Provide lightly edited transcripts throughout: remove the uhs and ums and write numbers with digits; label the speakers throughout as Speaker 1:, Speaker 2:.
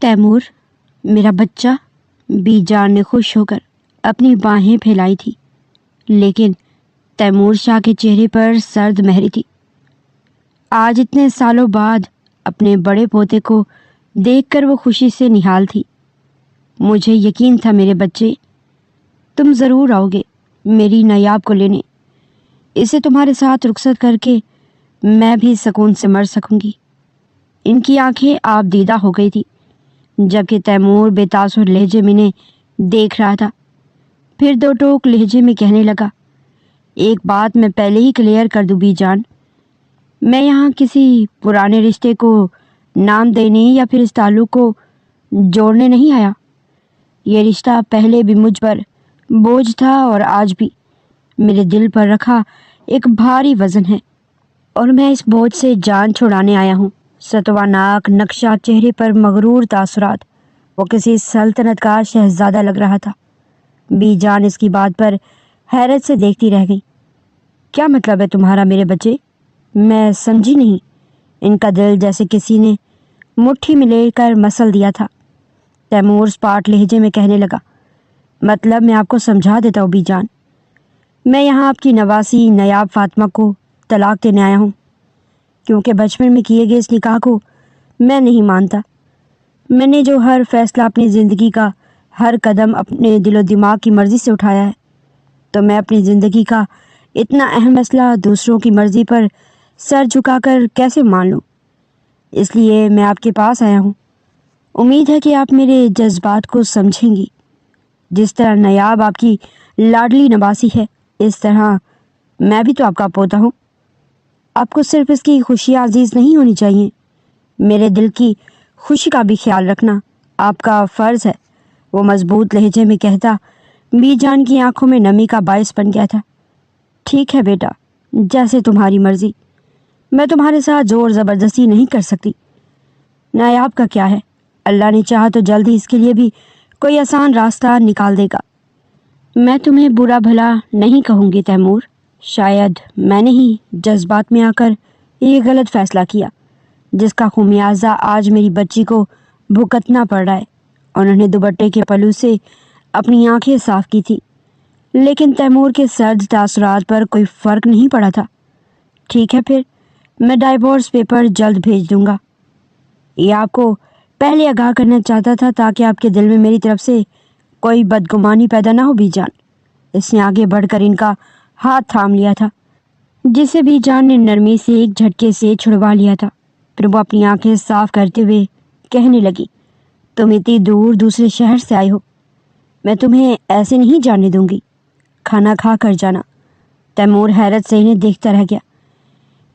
Speaker 1: Timur, میرا بچہ، be جان نے خوش ہو کر اپنی باہیں پھیلائی تھی، لیکن تیمور شاہ کے چہرے پر سرد مہری تھی۔ آج اتنے سالوں بعد اپنے بڑے پوتے کو دیکھ کر وہ خوشی سے نہال تھی۔ مجھے یقین تھا میرے بچے، تم ضرور آؤ گے میری نایاب کو لینے۔ اسے تمہارے ساتھ رخصت کر کے میں بھی سکون سے مر سکوں گی۔ ان کی آنکھیں آپ دیدہ ہو گئی تھی، جبکہ تیمور بے تاثر لہجے میں انہیں دیکھ رہا تھا۔ پھر دو ٹوک لہجے میں کہنے لگا، ایک بات میں پہلے ہی کلیئر کر دوں بی جان، میں یہاں کسی پرانے رشتے کو نام دینے یا پھر اس تعلق کو جوڑنے نہیں آیا۔ یہ رشتہ پہلے بھی مجھ پر بوجھ تھا اور آج بھی میرے دل پر رکھا ایک بھاری وزن ہے، اور میں اس بوجھ سے جان چھڑانے آیا ہوں۔ ستواناک نقشہ چہرے پر مغرور تاثرات، وہ کسی سلطنت کا شہزادہ لگ رہا تھا۔ بی جان اس کی بات پر حیرت سے دیکھتی رہ گئی۔ کیا مطلب ہے تمہارا میرے بچے؟ میں سمجھی نہیں۔ ان کا دل جیسے کسی نے مٹھی میں لے کر مسل دیا تھا۔ تیمور سپاٹ لہجے میں کہنے لگا، مطلب میں آپ کو سمجھا دیتا ہوں بی جان، میں یہاں آپ کی نواسی نایاب فاطمہ کو طلاق دینے آیا ہوں، کیونکہ بچپن میں کیے گئے اس نکاح کو میں نہیں مانتا۔ میں نے جو ہر فیصلہ اپنی زندگی کا ہر قدم اپنے دل و دماغ کی مرضی سے اٹھایا ہے، تو میں اپنی زندگی کا اتنا اہم مسئلہ دوسروں کی مرضی پر سر جھکا کر کیسے مان لوں؟ اس لیے میں آپ کے پاس آیا ہوں۔ امید ہے کہ آپ میرے جذبات کو سمجھیں گی۔ جس طرح نایاب آپ کی لاڈلی نواسی ہے، اس طرح میں بھی تو آپ کا پوتا ہوں۔ آپ کو صرف اس کی خوشیاں عزیز نہیں ہونی چاہیے، میرے دل کی خوشی کا بھی خیال رکھنا آپ کا فرض ہے۔ وہ مضبوط لہجے میں کہتا بی جان کی آنکھوں میں نمی کا باعث بن گیا تھا۔ ٹھیک ہے بیٹا، جیسے تمہاری مرضی، میں تمہارے ساتھ زور زبردستی نہیں کر سکتی۔ نایاب کا کیا ہے، اللہ نے چاہا تو جلد ہی اس کے لیے بھی کوئی آسان راستہ نکال دے گا۔ میں تمہیں برا بھلا نہیں کہوں گی تیمور، شاید میں نے ہی جذبات میں آ کر یہ غلط فیصلہ کیا، جس کا خمیازہ آج میری بچی کو بھگتنا پڑ رہا ہے۔ انہوں نے دوپٹے کے پلو سے اپنی آنکھیں صاف کی تھی، لیکن تیمور کے سرد تاثرات پر کوئی فرق نہیں پڑا تھا۔ ٹھیک ہے، پھر میں ڈائیورس پیپر جلد بھیج دوں گا۔ یہ آپ کو پہلے آگاہ کرنا چاہتا تھا تاکہ آپ کے دل میں میری طرف سے کوئی بدگمانی پیدا نہ ہو بی جان۔ اس نے آگے بڑھ کر ان کا ہاتھ تھام لیا تھا، جسے بی جان نے نرمی سے ایک جھٹکے سے چھڑوا لیا تھا۔ پھر وہ اپنی آنکھیں صاف کرتے ہوئے کہنے لگی، تم اتنی دور دوسرے شہر سے آئے ہو، میں تمہیں ایسے نہیں جانے دوں گی، کھانا کھا کر جانا۔ تیمور حیرت سے انہیں دیکھتا رہ گیا۔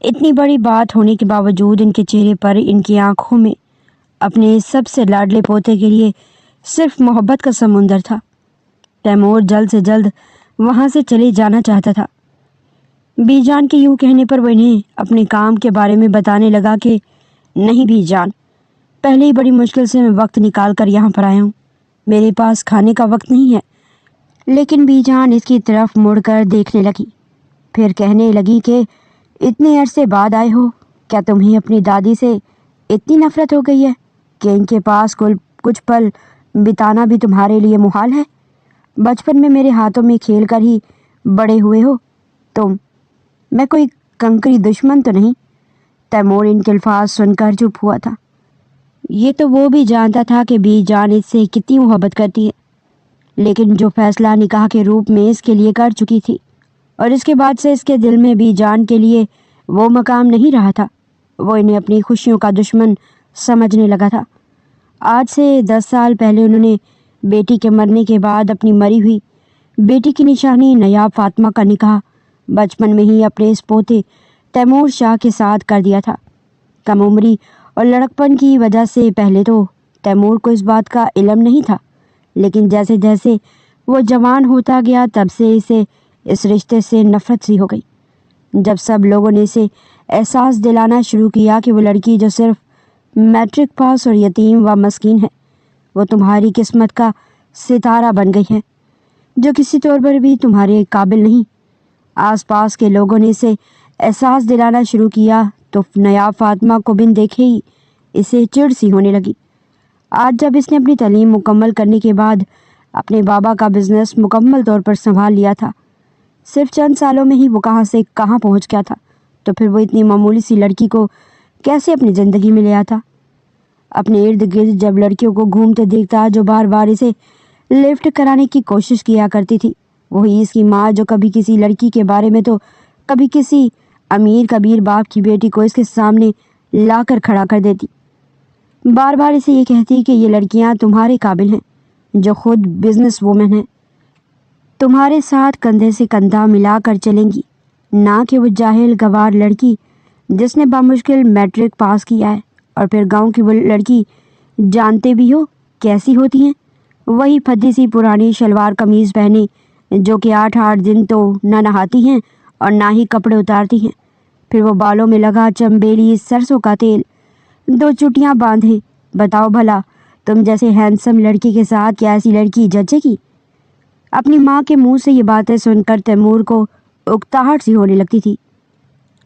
Speaker 1: اتنی بڑی بات ہونے کے باوجود ان کے چہرے پر، ان کی آنکھوں میں اپنے سب سے لاڈلے پوتے کے لیے صرف محبت کا سمندر تھا۔ تیمور جلد سے جلد وہاں سے چلے جانا چاہتا تھا۔ بی جان کے یوں کہنے پر وہ انہیں اپنے کام کے بارے میں بتانے لگا کہ نہیں بی جان، پہلے ہی بڑی مشکل سے میں وقت نکال کر یہاں پر آیا ہوں، میرے پاس کھانے کا وقت نہیں ہے۔ لیکن بی جان اس کی طرف مڑ کر دیکھنے لگی، پھر کہنے لگی کہ اتنے عرصے بعد آئے ہو، کیا تمہیں اپنی دادی سے اتنی نفرت ہو گئی ہے کہ ان کے پاس کچھ پل بتانا بھی تمہارے لیے محال ہے؟ بچپن میں میرے ہاتھوں میں کھیل کر ہی بڑے ہوئے ہو تم، میں کوئی کنکری دشمن تو نہیں؟ تیمور ان کے الفاظ سن کر چپ ہوا تھا۔ یہ تو وہ بھی جانتا تھا کہ بی جان اس سے کتنی محبت کرتی ہے، لیکن جو فیصلہ نکاح کے روپ میں اس کے لیے کر چکی تھی، اور اس کے بعد سے اس کے دل میں بی جان کے لیے وہ مقام نہیں رہا تھا، وہ انہیں اپنی خوشیوں کا دشمن سمجھنے لگا تھا۔ آج سے 10 سال پہلے انہوں نے بیٹی کے مرنے کے بعد اپنی مری ہوئی بیٹی کی نشانی نایاب فاطمہ کا نکاح بچپن میں ہی اپنے اس پوتے تیمور شاہ کے ساتھ کر دیا تھا۔ کم عمری اور لڑکپن کی وجہ سے پہلے تو تیمور کو اس بات کا علم نہیں تھا، لیکن جیسے جیسے وہ جوان ہوتا گیا تب سے اسے اس رشتے سے نفرت سی ہو گئی۔ جب سب لوگوں نے اسے احساس دلانا شروع کیا کہ وہ لڑکی جو صرف میٹرک پاس اور یتیم و مسکین ہے، وہ تمہاری قسمت کا ستارہ بن گئی ہے، جو کسی طور پر بھی تمہارے قابل نہیں، آس پاس کے لوگوں نے اسے احساس دلانا شروع کیا تو نایاب فاطمہ کو بن دیکھے ہی اسے چڑ سی ہونے لگی۔ آج جب اس نے اپنی تعلیم مکمل کرنے کے بعد اپنے بابا کا بزنس مکمل طور پر سنبھال لیا تھا، صرف چند سالوں میں ہی وہ کہاں سے کہاں پہنچ گیا تھا، تو پھر وہ اتنی معمولی سی لڑکی کو کیسے اپنی زندگی میں لے آتا؟ اپنے ارد گرد جب لڑکیوں کو گھومتے دیکھتا جو بار بار اسے لفٹ کرانے کی کوشش کیا کرتی تھی، وہی اس کی ماں جو کبھی کسی لڑکی کے بارے میں تو کبھی کسی امیر کبیر باپ کی بیٹی کو اس کے سامنے لا کر کھڑا کر دیتی، بار بار اسے یہ کہتی کہ یہ لڑکیاں تمہارے قابل ہیں جو خود بزنس وومن ہیں، تمہارے ساتھ کندھے سے کندھا ملا کر چلیں گی، نہ کہ وہ جاہل گوار لڑکی جس نے بامشکل میٹرک پاس کیا ہے، اور پھر گاؤں کی وہ لڑکی جانتے بھی ہو کیسی ہوتی ہیں، وہی پھدی سی پرانی شلوار قمیض پہنے جو کہ 8 دن تو نہ نہاتی ہیں اور نہ ہی کپڑے اتارتی ہیں، پھر وہ بالوں میں لگا چمبیلی سرسوں کا تیل 2 چٹیاں باندھے۔ بتاؤ بھلا تم جیسے ہینڈسم لڑکی کے ساتھ کیا ایسی لڑکی جچے گی؟ اپنی ماں کے منہ سے یہ باتیں سن کر تیمور کو اکتاہٹ سی ہونے لگتی تھی۔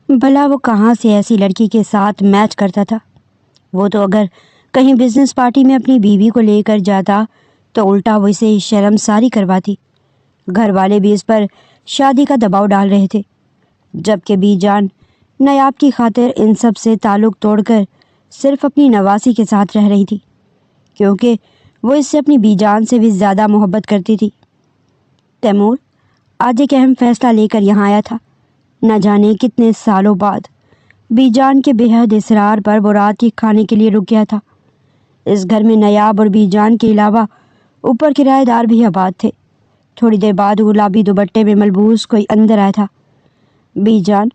Speaker 1: بھلا وہ کہاں سے ایسی لڑکی کے ساتھ میچ کرتا تھا؟ وہ تو اگر کہیں بزنس پارٹی میں اپنی بیوی کو لے کر جاتا تو الٹا وہ اسے شرمساری کرواتی، گھر والے بھی اس پر شادی کا دباؤ ڈال رہے تھے، جبکہ بی جان نیاب کی خاطر ان سب سے تعلق توڑ کر صرف اپنی نواسی کے ساتھ رہ رہی تھی، کیونکہ وہ اس سے اپنی بی جان سے بھی زیادہ محبت کرتی تھی۔ تیمور آج ایک اہم فیصلہ لے کر یہاں آیا تھا۔ نہ جانے کتنے سالوں بعد بی جان کے بے حد اصرار پر وہ رات کے کھانے کے لیے رک گیا تھا۔ اس گھر میں نیاب اور بی جان کے علاوہ اوپر کرایہ دار بھی آباد تھے۔ تھوڑی دیر بعد گلابی دوپٹے میں ملبوس کوئی اندر آیا تھا۔ بی جان،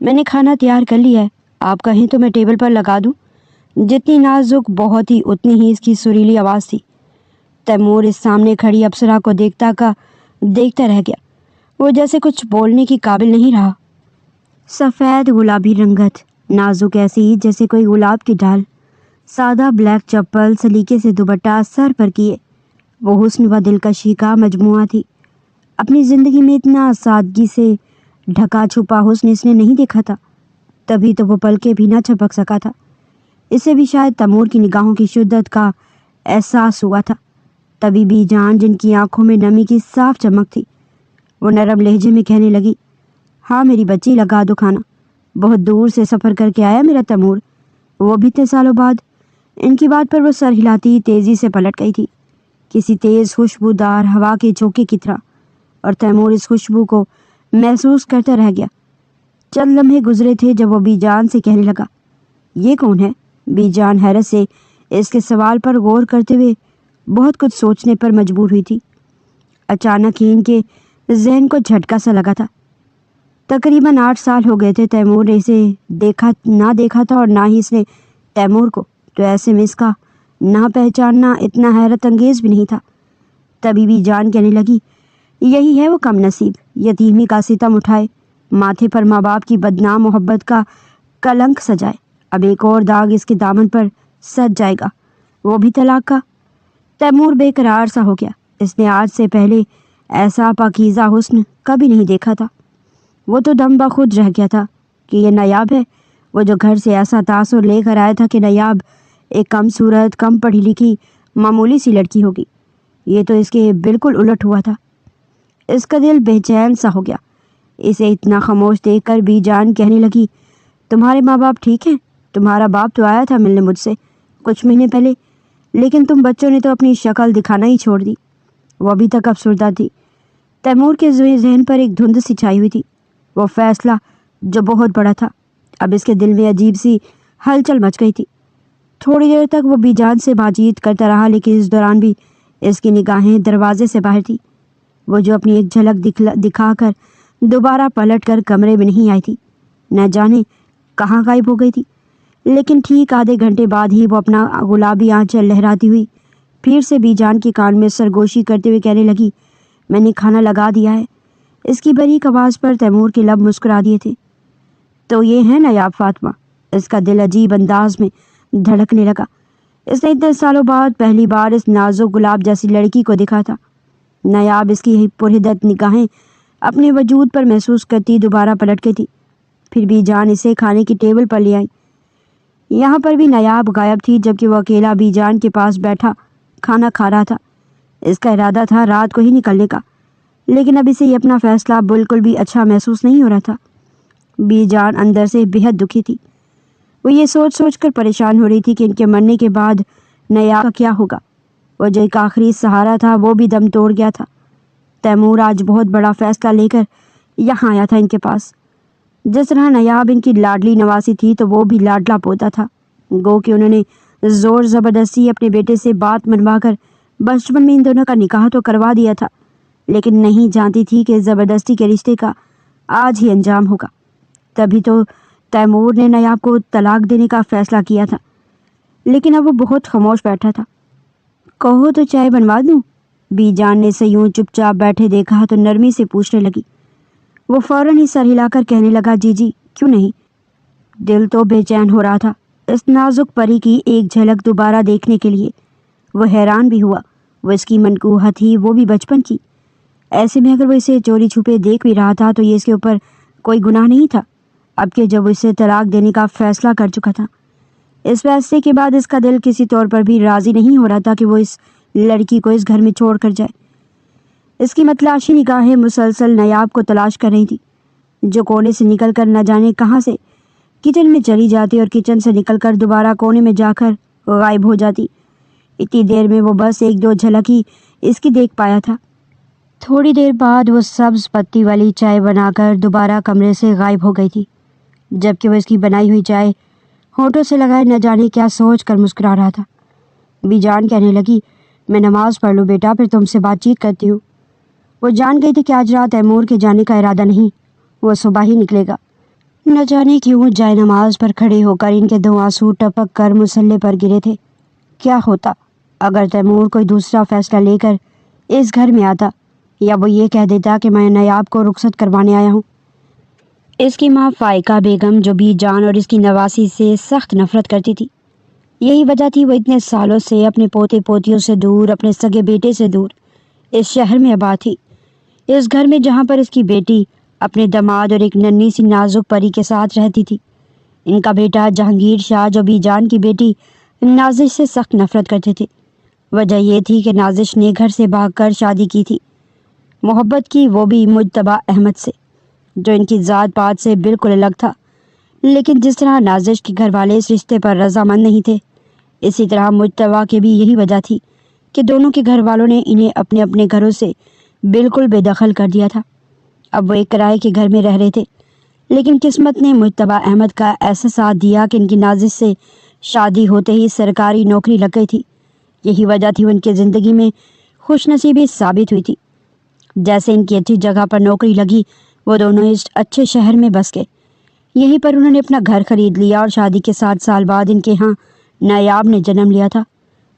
Speaker 1: میں نے کھانا تیار کر لیا ہے، آپ کہیں تو میں ٹیبل پر لگا دوں؟ جتنی نازک بہت ہی اتنی ہی اس کی سریلی آواز تھی۔ تیمور اس سامنے کھڑی اپسرا کو دیکھتا رہ گیا، وہ جیسے کچھ بولنے کی قابل نہیں رہا۔ سفید گلابی رنگت، نازک ایسی جیسے کوئی گلاب کی ڈال، سادہ بلیک چپل، سلیقے سے دوپٹہ سر پر کیے، وہ حسن و دلکشی کا مجموعہ تھی۔ اپنی زندگی میں اتنا سادگی سے ڈھکا چھپا حسن اس نے نہیں دیکھا تھا، تبھی تو وہ پلکیں بھی نہ جھپک سکا تھا۔ اسے بھی شاید تیمور کی نگاہوں کی شدت کا احساس ہوا تھا۔ تبھی بی جان، جن کی آنکھوں میں نمی کی صاف چمک تھی، وہ نرم لہجے میں کہنے لگی، ہاں میری بچی، لگا دو کھانا، بہت دور سے سفر کر کے آیا میرا تیمور، وہ بھی اتنے سالوں بعد۔ ان کی بات پر وہ سر ہلاتی تیزی سے پلٹ گئی تھی، کسی تیز خوشبودار ہوا کے جھونکے کی طرح، اور تیمور اس خوشبو کو محسوس کرتا رہ گیا۔ چند لمحے گزرے تھے جب وہ بی جان سے کہنے لگا، یہ کون ہے؟ بی جان حیرت سے اس کے سوال پر غور کرتے ہوئے بہت کچھ سوچنے پر مجبور ہوئی تھی۔ اچانک ہی ان کے ذہن کو جھٹکا سا لگا تھا۔ تقریباً 8 سال ہو گئے تھے تیمور نے اسے نہ دیکھا تھا، اور نہ ہی اس نے تیمور کو، تو ایسے میں اس کا نہ پہچاننا اتنا حیرت انگیز بھی نہیں تھا۔ تبھی بی جان کہنے لگی، یہی ہے وہ کم نصیب، یتیمی کا ستم اٹھائے، ماتھے پر ماں باپ کی بدنام محبت کا کلنک سجائے، اب ایک اور داغ اس کے دامن پر سج جائے گا، وہ بھی طلاق کا۔ تیمور بے قرار سا ہو گیا، اس نے آج سے پہلے ایسا پاکیزہ حسن کبھی نہیں دیکھا تھا۔ وہ تو دم بخود رہ گیا تھا کہ یہ نیاب ہے، وہ جو گھر سے ایسا تاثر لے کر آیا تھا کہ نیاب ایک کم صورت، کم پڑھی لکھی، معمولی سی لڑکی ہوگی، یہ تو اس کے بالکل الٹ ہوا تھا۔ اس کا دل بے چین سا ہو گیا۔ اسے اتنا خاموش دیکھ کر بی جان کہنے لگی، تمہارے ماں باپ ٹھیک ہیں؟ تمہارا باپ تو آیا تھا ملنے مجھ سے کچھ مہینے پہلے، لیکن تم بچوں نے تو اپنی شکل دکھانا ہی چھوڑ دی۔ وہ ابھی تک افسردہ تھی۔ تیمور کے ذہن پر ایک دھند سی چھائی ہوئی تھی۔ وہ فیصلہ جو بہت بڑا تھا، اب اس کے دل میں عجیب سی ہلچل مچ گئی تھی۔ تھوڑی دیر تک وہ بی جان سے بات چیت کرتا رہا، لیکن اس دوران بھی اس کی نگاہیں دروازے سے باہر تھی، وہ جو اپنی ایک جھلک دکھا کر دوبارہ پلٹ کر کمرے میں نہیں آئی تھی، نہ جانے کہاں غائب ہو گئی تھی۔ لیکن ٹھیک آدھے گھنٹے بعد ہی وہ اپنا گلابی آنچل لہراتی ہوئی پھر سے بی جان کے کان میں سرگوشی کرتے ہوئے کہنے لگی، میں نے کھانا لگا دیا ہے۔ اس کی باریک آواز پر تیمور کے لب مسکرا دیے تھے۔ تو یہ ہے نیاب فاطمہ؟ اس کا دل عجیب انداز میں دھڑکنے لگا۔ اس نے اتنے سالوں بعد پہلی بار اس نازک گلاب جیسی لڑکی کو دیکھا تھا۔ نیاب اس کی پرہدت نگاہیں اپنے وجود پر محسوس کرتی دوبارہ پلٹ گئی تھی۔ پھر بی جان اسے کھانے کی ٹیبل پر لے آئی۔ یہاں پر بھی نایاب غائب تھی، جبکہ وہ اکیلا بی جان کے پاس بیٹھا کھانا کھا رہا تھا۔ اس کا ارادہ تھا رات کو ہی نکلنے کا، لیکن اب اسے یہ اپنا فیصلہ بالکل بھی اچھا محسوس نہیں ہو رہا تھا۔ بی جان اندر سے بہت دکھی تھی۔ وہ یہ سوچ سوچ کر پریشان ہو رہی تھی کہ ان کے مرنے کے بعد نیاب کا کیا ہوگا۔ وہ جو ایک آخری سہارا تھا وہ بھی دم توڑ گیا تھا۔ تیمور آج بہت بڑا فیصلہ لے کر یہاں آیا تھا ان کے پاس۔ جس طرح نیاب ان کی لاڈلی نواسی تھی تو وہ بھی لاڈلا پوتا تھا۔ گو کہ انہوں نے زور زبردستی اپنے بیٹے سے بات منوا کر بچپن میں ان دونوں کا نکاح تو کروا دیا تھا، لیکن نہیں جانتی تھی کہ زبردستی کے رشتے کا آج ہی انجام ہوگا۔ تبھی تو تیمور نے نیاب کو طلاق دینے کا فیصلہ کیا تھا، لیکن اب وہ بہت خاموش بیٹھا تھا۔ کہو تو چائے بنوا دوں؟ بی جان نے اسے یوں چپ چاپ بیٹھے دیکھا تو نرمی سے پوچھنے لگی۔ وہ فوراً ہی سر ہلا کر کہنے لگا، جی جی کیوں نہیں۔ دل تو بے چین ہو رہا تھا اس نازک پری کی ایک جھلک دوبارہ دیکھنے کے لیے۔ وہ حیران بھی ہوا، وہ اس کی منقوہ تھی، وہ بھی بچپن کی۔ ایسے میں اگر وہ اسے چوری چھپے دیکھ بھی رہا تھا تو یہ اس کے اوپر کوئی گناہ نہیں تھا، اب کہ جب اسے طلاق دینے کا فیصلہ کر چکا تھا۔ اس فیصلے کے بعد اس کا دل کسی طور پر بھی راضی نہیں ہو رہا تھا کہ وہ اس لڑکی کو اس گھر میں چھوڑ کر جائے۔ اس کی متلاشی نگاہیں مسلسل نیاب کو تلاش کر رہی تھی، جو کونے سے نکل کر نہ جانے کہاں سے کچن میں چلی جاتی اور کچن سے نکل کر دوبارہ کونے میں جا کر غائب ہو جاتی۔ اتنی دیر میں وہ بس ایک دو جھلک ہی اس کی دیکھ پایا تھا۔ تھوڑی دیر بعد وہ سبز پتی والی چائے بنا کر دوبارہ کمرے سے غائب ہو گئی تھی، جبکہ وہ اس کی بنائی ہوئی چائے ہونٹوں سے لگائے نہ جانے کیا سوچ کر مسکرا رہا تھا۔ بی جان کہنے لگی، میں نماز پڑھ لوں بیٹا، پھر تم سے بات چیت کرتی ہوں۔ وہ جان گئی تھی کہ آج رات تیمور کے جانے کا ارادہ نہیں، وہ صبح ہی نکلے گا۔ نہ جانے کیوں جائے نماز پر کھڑے ہو کر ان کے دو آنسو ٹپک کر مصلے پر گرے تھے۔ کیا ہوتا اگر تیمور کوئی دوسرا فیصلہ لے کر اس گھر میں آتا، یا وہ یہ کہہ دیتا کہ میں نیاب کو رخصت کروانے آیا ہوں۔ اس کی ماں فائقہ بیگم، جو بی جان اور اس کی نواسی سے سخت نفرت کرتی تھی، یہی وجہ تھی وہ اتنے سالوں سے اپنے پوتے پوتیوں سے دور، اپنے سگے بیٹے سے دور اس شہر میں آباد تھی، اس گھر میں جہاں پر اس کی بیٹی اپنے داماد اور ایک ننھی سی نازک پری کے ساتھ رہتی تھی۔ ان کا بیٹا جہانگیر شاہ، جو بی جان کی بیٹی نازش سے سخت نفرت کرتے تھے۔ وجہ یہ تھی کہ نازش نے گھر سے بھاگ کر شادی کی تھی، محبت کی، وہ بھی مجتبیٰ احمد سے، جو ان کی ذات پات سے بالکل الگ تھا۔ لیکن جس طرح نازش کے گھر والے اس رشتے پر رضامند نہیں تھے، اسی طرح مجتبیٰ کی بھی یہی وجہ تھی کہ دونوں کے گھر والوں نے انہیں اپنے اپنے گھروں سے بالکل بے دخل کر دیا تھا۔ اب وہ ایک کرائے کے گھر میں رہ رہے تھے، لیکن قسمت نے مجتبیٰ احمد کا ایسا ساتھ دیا کہ ان کی نازش سے شادی ہوتے ہی سرکاری نوکری لگ گئی تھی۔ یہی وجہ تھی ان کی زندگی میں خوش نصیبی ثابت ہوئی تھی۔ جیسے ان کی اچھی جگہ پر نوکری لگی، وہ دونوں اس اچھے شہر میں بس گئے۔ یہیں پر انہوں نے اپنا گھر خرید لیا اور شادی کے 7 سال بعد ان کے ہاں نیاب نے جنم لیا تھا۔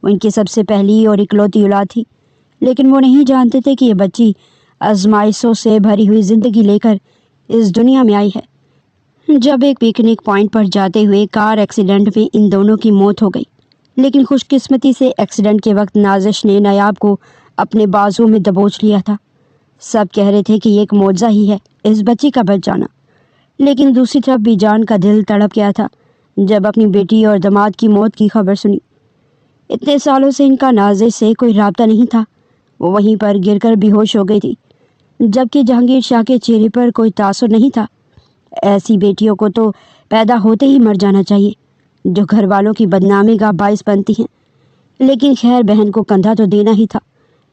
Speaker 1: وہ ان کی سب سے پہلی اور اکلوتی اولاد تھی، لیکن وہ نہیں جانتے تھے کہ یہ بچی آزمائشوں سے بھری ہوئی زندگی لے کر اس دنیا میں آئی ہے۔ جب ایک پکنک پوائنٹ پر جاتے ہوئے کار ایکسیڈنٹ میں ان دونوں کی موت ہو گئی، لیکن خوش قسمتی سے ایکسیڈنٹ کے وقت نازش نے نیاب کو اپنے بازو میں دبوچ لیا تھا۔ سب کہہ رہے تھے کہ یہ ایک معجزہ ہی ہے اس بچی کا بچ جانا، لیکن دوسری طرف بی جان کا دل تڑپ گیا تھا جب اپنی بیٹی اور داماد کی موت کی خبر سنی۔ اتنے سالوں سے ان کا نازش سے کوئی رابطہ نہیں تھا۔ وہ وہیں پر گر کر بے ہوش ہو گئی تھی، جبکہ جہانگیر شاہ کے چہرے پر کوئی تاثر نہیں تھا۔ ایسی بیٹیوں کو تو پیدا ہوتے ہی مر جانا چاہیے، جو گھر والوں کی بدنامی کا باعث بنتی ہیں، لیکن خیر بہن کو کندھا تو دینا ہی تھا۔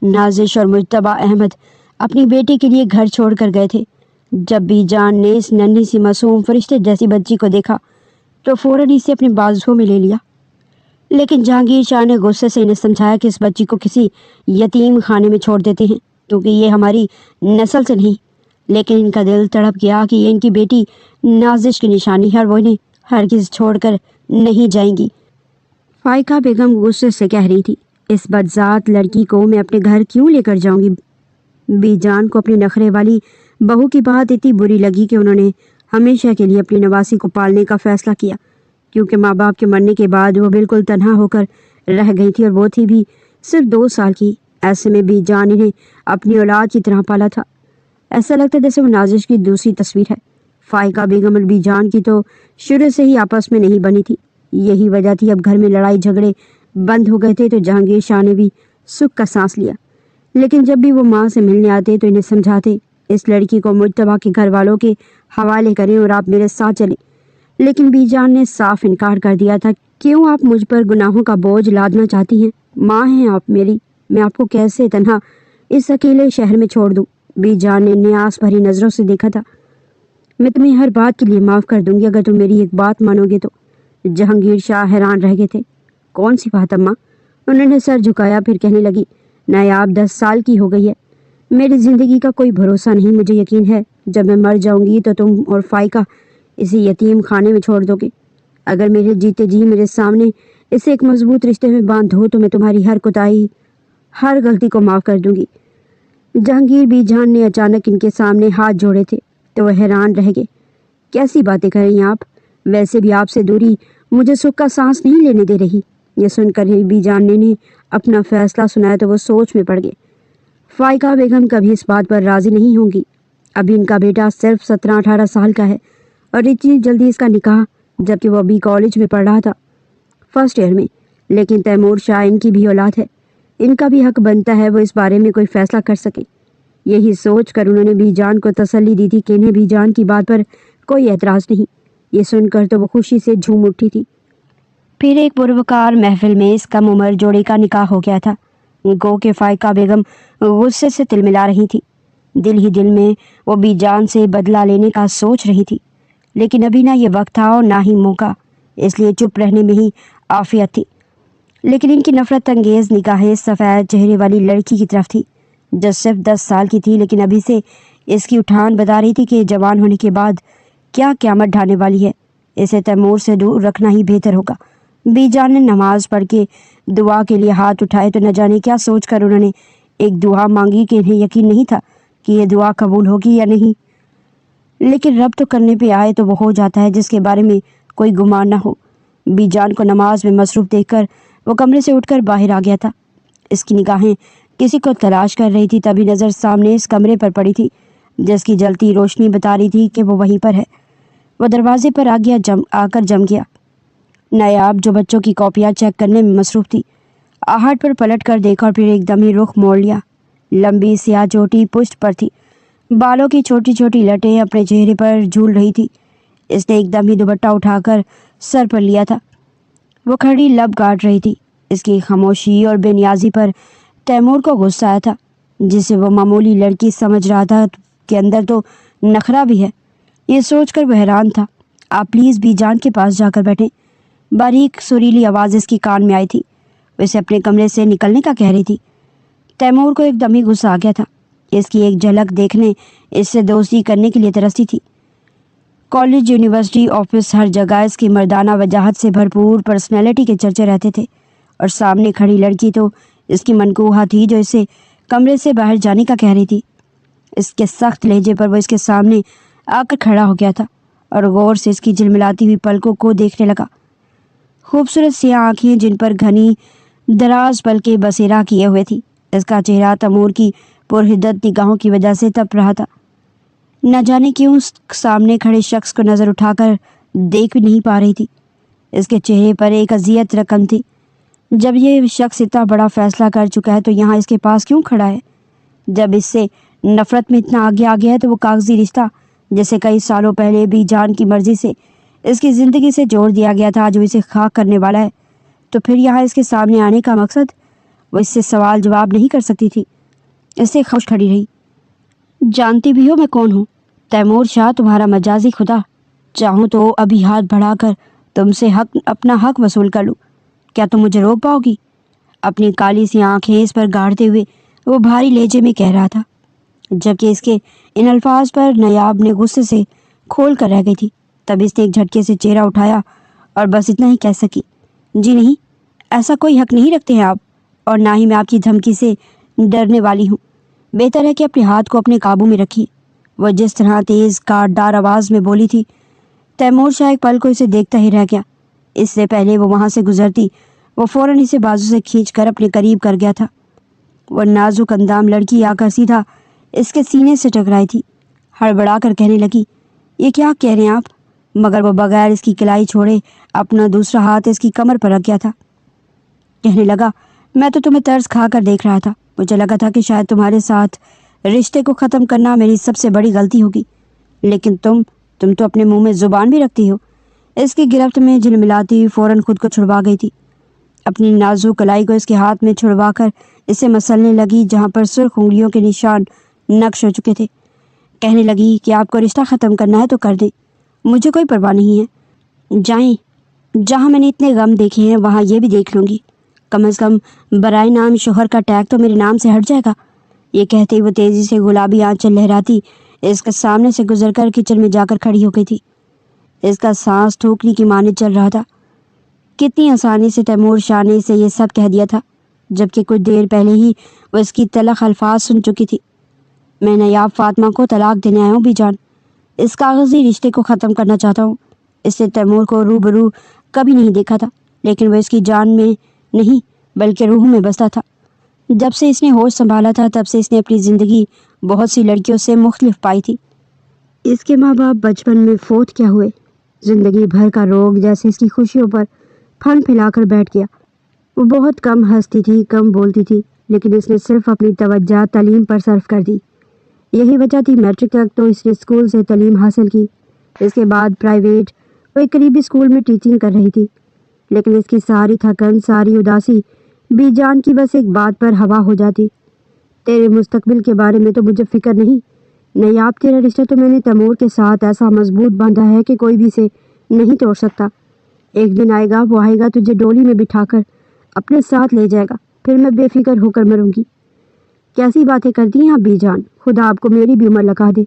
Speaker 1: نازش اور مجتبیٰ احمد اپنی بیٹی کے لیے گھر چھوڑ کر گئے تھے۔ جب بی جان نے اس ننھی سی معصوم فرشتے جیسی بچی کو دیکھا تو فوراً اسے اپنے بازوؤں میں لے لیا، لیکن جہانگیر شاہ نے غصے سے انہیں سمجھایا کہ اس بچی کو کسی یتیم خانے میں چھوڑ دیتے ہیں، کیونکہ یہ ہماری نسل سے نہیں۔ لیکن ان کا دل تڑپ گیا کہ یہ ان کی بیٹی نازش کی نشانی ہے اور وہ انہیں ہرگز چھوڑ کر نہیں جائیں گی۔ فائقہ بیگم غصے سے کہہ رہی تھی، اس بدذات لڑکی کو میں اپنے گھر کیوں لے کر جاؤں گی؟ بی جان کو اپنی نخرے والی بہو کی بات اتنی بری لگی کہ انہوں نے ہمیشہ کے لیے اپنی نواسی کو پالنے کا فیصلہ کیا، کیونکہ ماں باپ کے مرنے کے بعد وہ بالکل تنہا ہو کر رہ گئی تھی، اور وہ تھی بھی صرف 2 سال کی۔ ایسے میں بی جان انہیں اپنی اولاد کی طرح پالا تھا۔ ایسا لگتا جیسے وہ نازش کی دوسری تصویر ہے۔ فائقہ بیگم اور بی جان کی تو شروع سے ہی آپس میں نہیں بنی تھی، یہی وجہ تھی اب گھر میں لڑائی جھگڑے بند ہو گئے تھے تو جہانگیر شاہ نے بھی سکھ کا سانس لیا۔ لیکن جب بھی وہ ماں سے ملنے آتے تو انہیں سمجھاتے اس لڑکی کو مجتبیٰ کے گھر والوں کے حوالے کریں اور آپ میرے ساتھ چلیں، لیکن بی جان نے صاف انکار کر دیا تھا۔ کیوں آپ مجھ پر گناہوں کا بوجھ لادنا چاہتی ہیں؟ ماں ہیں آپ میری، میں آپ کو کیسے تنہا اس اکیلے شہر میں چھوڑ دوں؟ بی جان نے نیاز بھری نظروں سے دیکھا تھا۔ میں تمہیں ہر بات کے لیے معاف کر دوں گی اگر تم میری ایک بات مانو گے تو۔ جہانگیر شاہ حیران رہ گئے تھے۔ کون سی بات اماں؟ انہوں نے سر جھکایا، پھر کہنے لگی، نایاب 10 سال کی ہو گئی ہے، میری زندگی کا کوئی بھروسہ نہیں۔ مجھے یقین ہے جب میں مر جاؤں گی تو تم اور فائقہ اسے یتیم خانے میں چھوڑ دو گے۔ اگر میرے جیتے جی میرے سامنے اسے ایک مضبوط رشتے میں باندھ دو تو میں تمہاری ہر کوتاہی، ہر غلطی کو معاف کر دوں گی۔ جہانگیر بی جان نے اچانک ان کے سامنے ہاتھ جوڑے تھے تو وہ حیران رہ گئے۔ کیسی باتیں کر رہی ہیں آپ؟ ویسے بھی آپ سے دوری مجھے سکھ کا سانس نہیں لینے دے رہی۔ یہ سن کر بی جان نے اپنا فیصلہ سنایا تو وہ سوچ میں پڑ گئے۔ فائقہ بیگم کبھی اس بات پر راضی نہیں ہوں گی۔ ابھی ان کا بیٹا صرف 17-18 سال کا ہے اور اتنی جلدی اس کا نکاح، جبکہ وہ ابھی کالج میں پڑھ رہا تھا، فرسٹ ایئر میں۔ لیکن تیمور شاہ ان کی بھی اولاد ہے، ان کا بھی حق بنتا ہے وہ اس بارے میں کوئی فیصلہ کر سکے۔ یہی سوچ کر انہوں نے بی جان کو تسلی دی تھی کہ انہیں بی جان کی بات پر کوئی اعتراض نہیں۔ یہ سن کر تو وہ خوشی سے جھوم اٹھی تھی۔ پھر ایک پروکار محفل میں اس کم عمر جوڑے کا نکاح ہو گیا تھا۔ گو کہ فائقہ بیگم غصے سے تلملا رہی تھی۔ دل ہی دل میں وہ بی جان سے بدلہ لینے کا سوچ رہی تھی، لیکن ابھی نہ یہ وقت تھا اور نہ ہی موقع، اس لیے چپ رہنے میں ہی عافیت تھی۔ لیکن ان کی نفرت انگیز نگاہیں سفید چہرے والی لڑکی کی طرف تھی جو صرف 10 سال کی تھی، لیکن ابھی سے اس کی اٹھان بتا رہی تھی کہ جوان ہونے کے بعد کیا قیامت ڈھانے والی ہے۔ اسے تیمور سے دور رکھنا ہی بہتر ہوگا۔ بی جان نے نماز پڑھ کے دعا کے لیے ہاتھ اٹھائے تو نہ جانے کیا سوچ کر انہوں نے ایک دعا مانگی کہ انہیں یقین نہیں تھا کہ یہ دعا قبول ہوگی یا نہیں، لیکن رب تو کرنے پہ آئے تو وہ ہو جاتا ہے جس کے بارے میں کوئی گمان نہ ہو۔ بی جان کو نماز میں مصروف دیکھ کر وہ کمرے سے اٹھ کر باہر آ گیا تھا۔ اس کی نگاہیں کسی کو تلاش کر رہی تھی، تبھی نظر سامنے اس کمرے پر پڑی تھی جس کی جلتی روشنی بتا رہی تھی کہ وہ وہیں پر ہے۔ وہ دروازے پر آ کر جم گیا۔ نایاب جو بچوں کی کاپیاں چیک کرنے میں مصروف تھی، آہٹ پر پلٹ کر دیکھا اور پھر ایک دم ہی رخ موڑ لیا۔ لمبی سیاہ چوٹی پشت پر تھی، بالوں کی چھوٹی چھوٹی لٹیں اپنے چہرے پر جھول رہی تھی۔ اس نے ایک دم ہی دوپٹہ اٹھا کر سر پر لیا تھا۔ وہ کھڑی لب کاٹ رہی تھی۔ اس کی خاموشی اور بے نیازی پر تیمور کو غصہ آیا تھا، جسے وہ معمولی لڑکی سمجھ رہا تھا کہ اندر تو نخرہ بھی ہے۔ یہ سوچ کر وہ حیران تھا۔ آپ پلیز بی جان کے پاس جا کر بیٹھیں۔ باریک سریلی آواز اس کی کان میں آئی تھی۔ وہ اسے اپنے کمرے سے نکلنے کا کہہ رہی تھی۔ تیمور کو ایک دم ہی غصہ آ گیا تھا۔ اس کی ایک جھلک دیکھنے اس سے دوستی کرنے کے لیے ترستی تھی۔ کالج، یونیورسٹی، آفس، ہر جگہ اس کی مردانہ وجاہت سے بھرپور پرسنالٹی کے چرچے رہتے تھے، اور سامنے کھڑی لڑکی تو اس کی منکوہہ تھی جو اسے کمرے سے باہر جانے کا کہہ رہی تھی۔ اس کے سخت لہجے پر وہ اس کے سامنے آ کر کھڑا ہو گیا تھا اور غور سے اس کی جھلملاتی ہوئی پلکوں کو دیکھنے لگا۔ خوبصورت سیاہ آنکھیں جن پر گھنی دراز پلکیں بسیرا کیے ہوئے تھی۔ اس کا چہرہ تیمور کی پرحدت نگاہوں کی وجہ سے تپ رہا تھا۔ نہ جانے کیوں سامنے کھڑے شخص کو نظر اٹھا کر دیکھ بھی نہیں پا رہی تھی۔ اس کے چہرے پر ایک اذیت رقم تھی۔ جب یہ شخص اتنا بڑا فیصلہ کر چکا ہے تو یہاں اس کے پاس کیوں کھڑا ہے؟ جب اس سے نفرت میں اتنا آگے آ گیا ہے تو وہ کاغذی رشتہ جسے کئی سالوں پہلے بی جان کی مرضی سے اس کی زندگی سے جوڑ دیا گیا تھا جو اسے خاک کرنے والا ہے، تو پھر یہاں اس کے سامنے آنے کا مقصد؟ وہ اس سے سوال جواب نہیں کر سکتی تھی، اس سے خاموش کھڑی رہی۔ جانتی بھی ہو میں کون ہوں؟ تیمور شاہ، تمہارا مجازی خدا۔ چاہوں تو ابھی ہاتھ بڑھا کر تم سے اپنا حق وصول کر لوں۔ کیا تم مجھے روک پاؤ گی؟ اپنی کالی سی آنکھیں اس پر گاڑتے ہوئے وہ بھاری لہجے میں کہہ رہا تھا، جبکہ اس کے ان الفاظ پر نایاب نے غصے سے کھول کر رہ گئی تھی۔ تب اس نے ایک جھٹکے سے چہرہ اٹھایا اور بس اتنا ہی کہہ سکی، جی نہیں، ایسا کوئی حق نہیں رکھتے ہیں آپ، اور نہ ہی میں آپ کی دھمکی سے ڈرنے والی ہوں۔ بہتر ہے کہ اپنے ہاتھ کو اپنے قابو میں رکھیے۔ وہ جس طرح تیز کاٹدار آواز میں بولی تھی، تیمور شاہ ایک پل کو اسے دیکھتا ہی رہ گیا۔ اس سے پہلے وہ وہاں سے گزرتی وہ فوراً اسے بازو سے کھینچ کر اپنے قریب کر گیا تھا۔ وہ نازک اندام لڑکی آ کر سیدھا اس کے سینے سے ٹکرائی تھی۔ ہڑبڑا کر کہنے لگی، یہ کیا کہہ رہے ہیں آپ؟ مگر وہ بغیر اس کی کلائی چھوڑے اپنا دوسرا ہاتھ اس کی کمر پر رکھ گیا تھا۔ کہنے لگا، میں تو تمہیں ترس کھا کر دیکھ رہا تھا، مجھے لگا تھا کہ شاید تمہارے ساتھ رشتے کو ختم کرنا میری سب سے بڑی غلطی ہوگی، لیکن تم تو اپنے منہ میں زبان بھی رکھتی ہو۔ اس کی گرفت میں جھلملاتی ہوئی فوراً خود کو چھڑوا گئی تھی، اپنی نازک کلائی کو اس کے ہاتھ میں چھڑوا کر اسے مسلنے لگی جہاں پر سرخ انگلیوں کے نشان نقش ہو چکے تھے۔ کہنے لگی کہ آپ کو رشتہ ختم کرنا ہے تو کر دیں، مجھے کوئی پرواہ نہیں ہے، جائیں، جہاں میں نے اتنے غم دیکھے ہیں وہاں یہ بھی دیکھ لوں گی، کم از کم برائے نام شوہر کا ٹیگ تو میرے نام سے ہٹ جائے گا۔ یہ کہتے وہ تیزی سے گلابی آنچل لہراتی اس کے سامنے سے گزر کر کچن میں جا کر کھڑی ہو گئی تھی۔ اس کا سانس ٹھوکری کی مانند چل رہا تھا۔ کتنی آسانی سے تیمور شاہ نے اسے یہ سب کہہ دیا تھا، جبکہ کچھ دیر پہلے ہی وہ اس کی تلخ الفاظ سن چکی تھی۔ میں نایاب فاطمہ کو طلاق دینے آیا ہوں بی جان، اس کاغذی رشتے کو ختم کرنا چاہتا ہوں۔ اس سے تیمور کو روبرو کبھی نہیں دیکھا تھا، لیکن وہ اس کی جان میں نہیں بلکہ روح میں بستا تھا۔ جب سے اس نے ہوش سنبھالا تھا تب سے اس نے اپنی زندگی بہت سی لڑکیوں سے مختلف پائی تھی۔ اس کے ماں باپ بچپن میں فوت کیا ہوئے، زندگی بھر کا روگ جیسے اس کی خوشیوں پر پھن پھیلا کر بیٹھ گیا۔ وہ بہت کم ہنستی تھی، کم بولتی تھی، لیکن اس نے صرف اپنی توجہ تعلیم پر صرف کر دی۔ یہی وجہ تھی میٹرک تک تو اس نے اسکول سے تعلیم حاصل کی، اس کے بعد پرائیویٹ وہ ایک قریبی اسکول میں ٹیچنگ کر رہی تھی، لیکن اس کی ساری تھکن، ساری اداسی بی جان کی بس ایک بات پر ہوا ہو جاتی، تیرے مستقبل کے بارے میں تو مجھے فکر نہیں، نیاب تیرا رشتہ تو میں نے تیمور کے ساتھ ایسا مضبوط باندھا ہے کہ کوئی بھی اسے نہیں توڑ سکتا۔ ایک دن آئے گا، وہ آئے گا تجھے ڈولی میں بٹھا کر اپنے ساتھ لے جائے گا، پھر میں بے فکر ہو کر مروں گی۔ کیسی باتیں کرتی ہیں آپ بی جان، خدا آپ کو میری بھی عمر لگا دے۔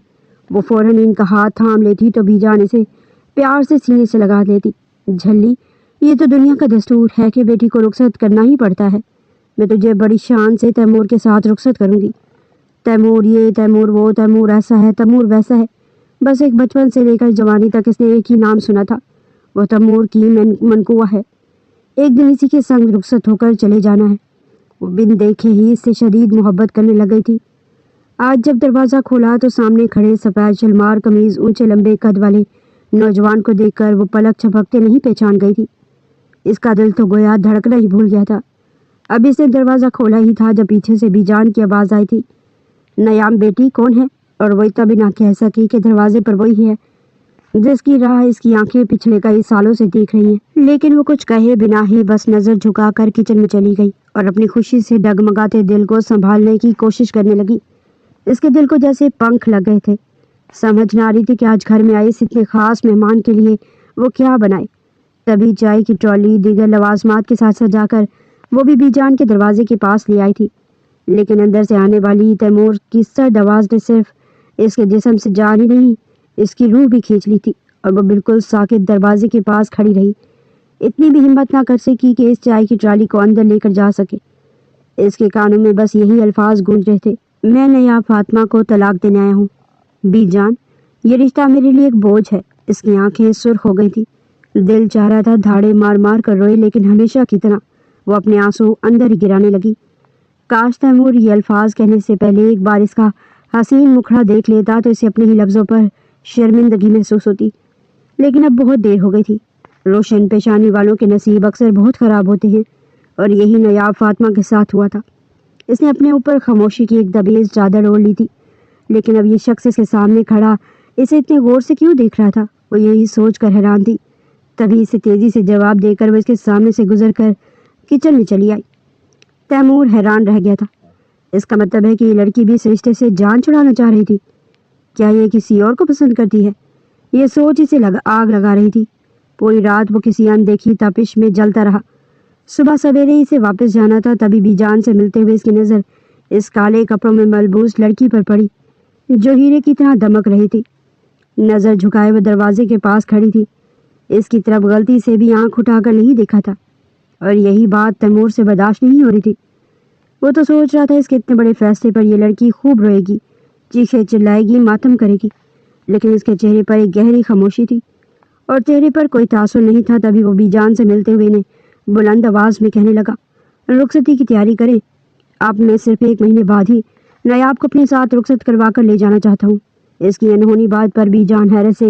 Speaker 1: وہ فوراً ان کا ہاتھ تھام لیتی تو بی جان اسے پیار سے سینے سے لگا لیتی۔ جھلی، یہ تو دنیا کا دستور ہے کہ بیٹی کو رخصت کرنا ہی پڑتا ہے، میں تجھے بڑی شان سے تیمور کے ساتھ رخصت کروں گی۔ تیمور یہ، تیمور وہ، تیمور ایسا ہے، تیمور ویسا ہے، بس ایک بچپن سے لے کر جوانی تک اس نے ایک ہی نام سنا تھا، وہ تیمور کی منقوہ ہے۔ ایک دن اسی کے سنگ رخصت ہو کر چلے جانا ہے۔ وہ بن دیکھے ہی اس سے شدید محبت کرنے لگ گئی تھی۔ آج جب دروازہ کھولا تو سامنے کھڑے سفید شلوار قمیض اونچے لمبے قد والے نوجوان کو دیکھ کر وہ پلک جھپکتے نہیں پہچان گئی تھی۔ اس کا دل تو گویا دھڑکنا ہی بھول گیا تھا۔ اب اس نے دروازہ کھولا ہی تھا جب پیچھے سے بی جان کی آواز آئی تھی، نیام بیٹی کون ہے؟ اور وہ اتنا بھی نہ کہہ سکی کہ دروازے پر وہی ہے جس کی راہ اس کی آنکھیں پچھلے کئی سالوں سے دیکھ رہی ہیں، لیکن وہ کچھ کہے بنا ہی بس نظر جھکا کر کچن میں چلی گئی اور اپنی خوشی سے ڈگمگاتے دل کو سنبھالنے کی کوشش کرنے لگی۔ اس کے دل کو جیسے پنکھ لگ گئے تھے، سمجھ نہ آ رہی تھی کہ آج گھر میں آئے اس اتنے خاص مہمان کے لیے وہ کیا بنائے۔ تبھی چائے کی ٹرالی دیگر لوازمات کے ساتھ سجا کر وہ بھی بی جان کے دروازے کے پاس لے آئی تھی، لیکن اندر سے آنے والی تیمور کی سرد آواز نے صرف اس کے جسم سے جان ہی نہیں، اس کی روح بھی کھینچ لی تھی، اور وہ بالکل ساکت دروازے کے پاس کھڑی رہی، اتنی بھی ہمت نہ کر سکی کہ اس چائے کی ٹرالی کو اندر لے کر جا سکے۔ اس کے کانوں میں بس یہی الفاظ گونج رہے تھے، میں نیاب فاطمہ کو طلاق دینے آیا ہوں۔ بی جان، یہ رشتہ میرے لیے ایک بوجھ ہے۔ اس کی آنکھیں سرخ ہو گئی تھی، دل چاہ رہا تھا دھاڑے مار مار کر روئے، لیکن ہمیشہ کی طرح وہ اپنے آنسو اندر ہی گرانے لگی۔ کاش تیمور یہ الفاظ کہنے سے پہلے ایک بار اس کا حسین مکھڑا دیکھ لیتا تو اسے اپنے ہی لفظوں پر شرمندگی محسوس ہوتی، لیکن اب بہت دیر ہو گئی تھی۔ روشن پیشانی والوں کے نصیب اکثر بہت خراب ہوتے ہیں، اور یہی نیاب فاطمہ کے ساتھ ہوا تھا۔ اس نے اپنے اوپر خاموشی کی ایک دبیز چادر اوڑھ لی تھی، لیکن اب یہ شخص اس کے سامنے کھڑا اسے اتنے غور سے کیوں دیکھ رہا تھا، وہ یہی سوچ کر حیران تھی۔ تبھی اسے تیزی سے جواب دے کر وہ اس کے سامنے سے گزر کر کچن میں چلی آئی۔ تیمور حیران رہ گیا تھا، اس کا مطلب ہے کہ یہ لڑکی بھی اس رشتے سے جان چھڑانا چاہ رہی تھی۔ کیا یہ کسی اور کو پسند کرتی ہے؟ یہ سوچ اسے آگ لگا رہی تھی۔ پوری رات وہ کسی اندیکھی تپش میں جلتا رہا۔ صبح سویرے ہی اسے واپس جانا تھا، تبھی بی جان سے ملتے ہوئے اس کی نظر اس کالے کپڑوں میں ملبوس لڑکی پر پڑی جو ہیرے کی طرح دمک رہی تھی۔ نظر جھکائے وہ دروازے کے پاس کھڑی تھی، اس کی طرف غلطی سے بھی آنکھ اٹھا کر نہیں دیکھا تھا، اور یہی بات تیمور سے برداشت نہیں ہو رہی تھی۔ وہ تو سوچ رہا تھا اس کے اتنے بڑے فیصلے پر یہ لڑکی خوب روئے گی، چیخے چلائے گی، ماتم کرے گی، لیکن اس کے چہرے پر ایک گہری خاموشی تھی اور چہرے پر کوئی تاثر نہیں تھا۔ تبھی وہ بی جان سے ملتے ہوئے نے بلند آواز میں کہنے لگا، رخصتی کی تیاری کریں، آپ میں صرف 1 مہینے بعد ہی نیاب کو اپنے ساتھ رخصت کروا کر لے جانا چاہتا ہوں۔ اس کی انہونی بات پر بی جان حیرت سے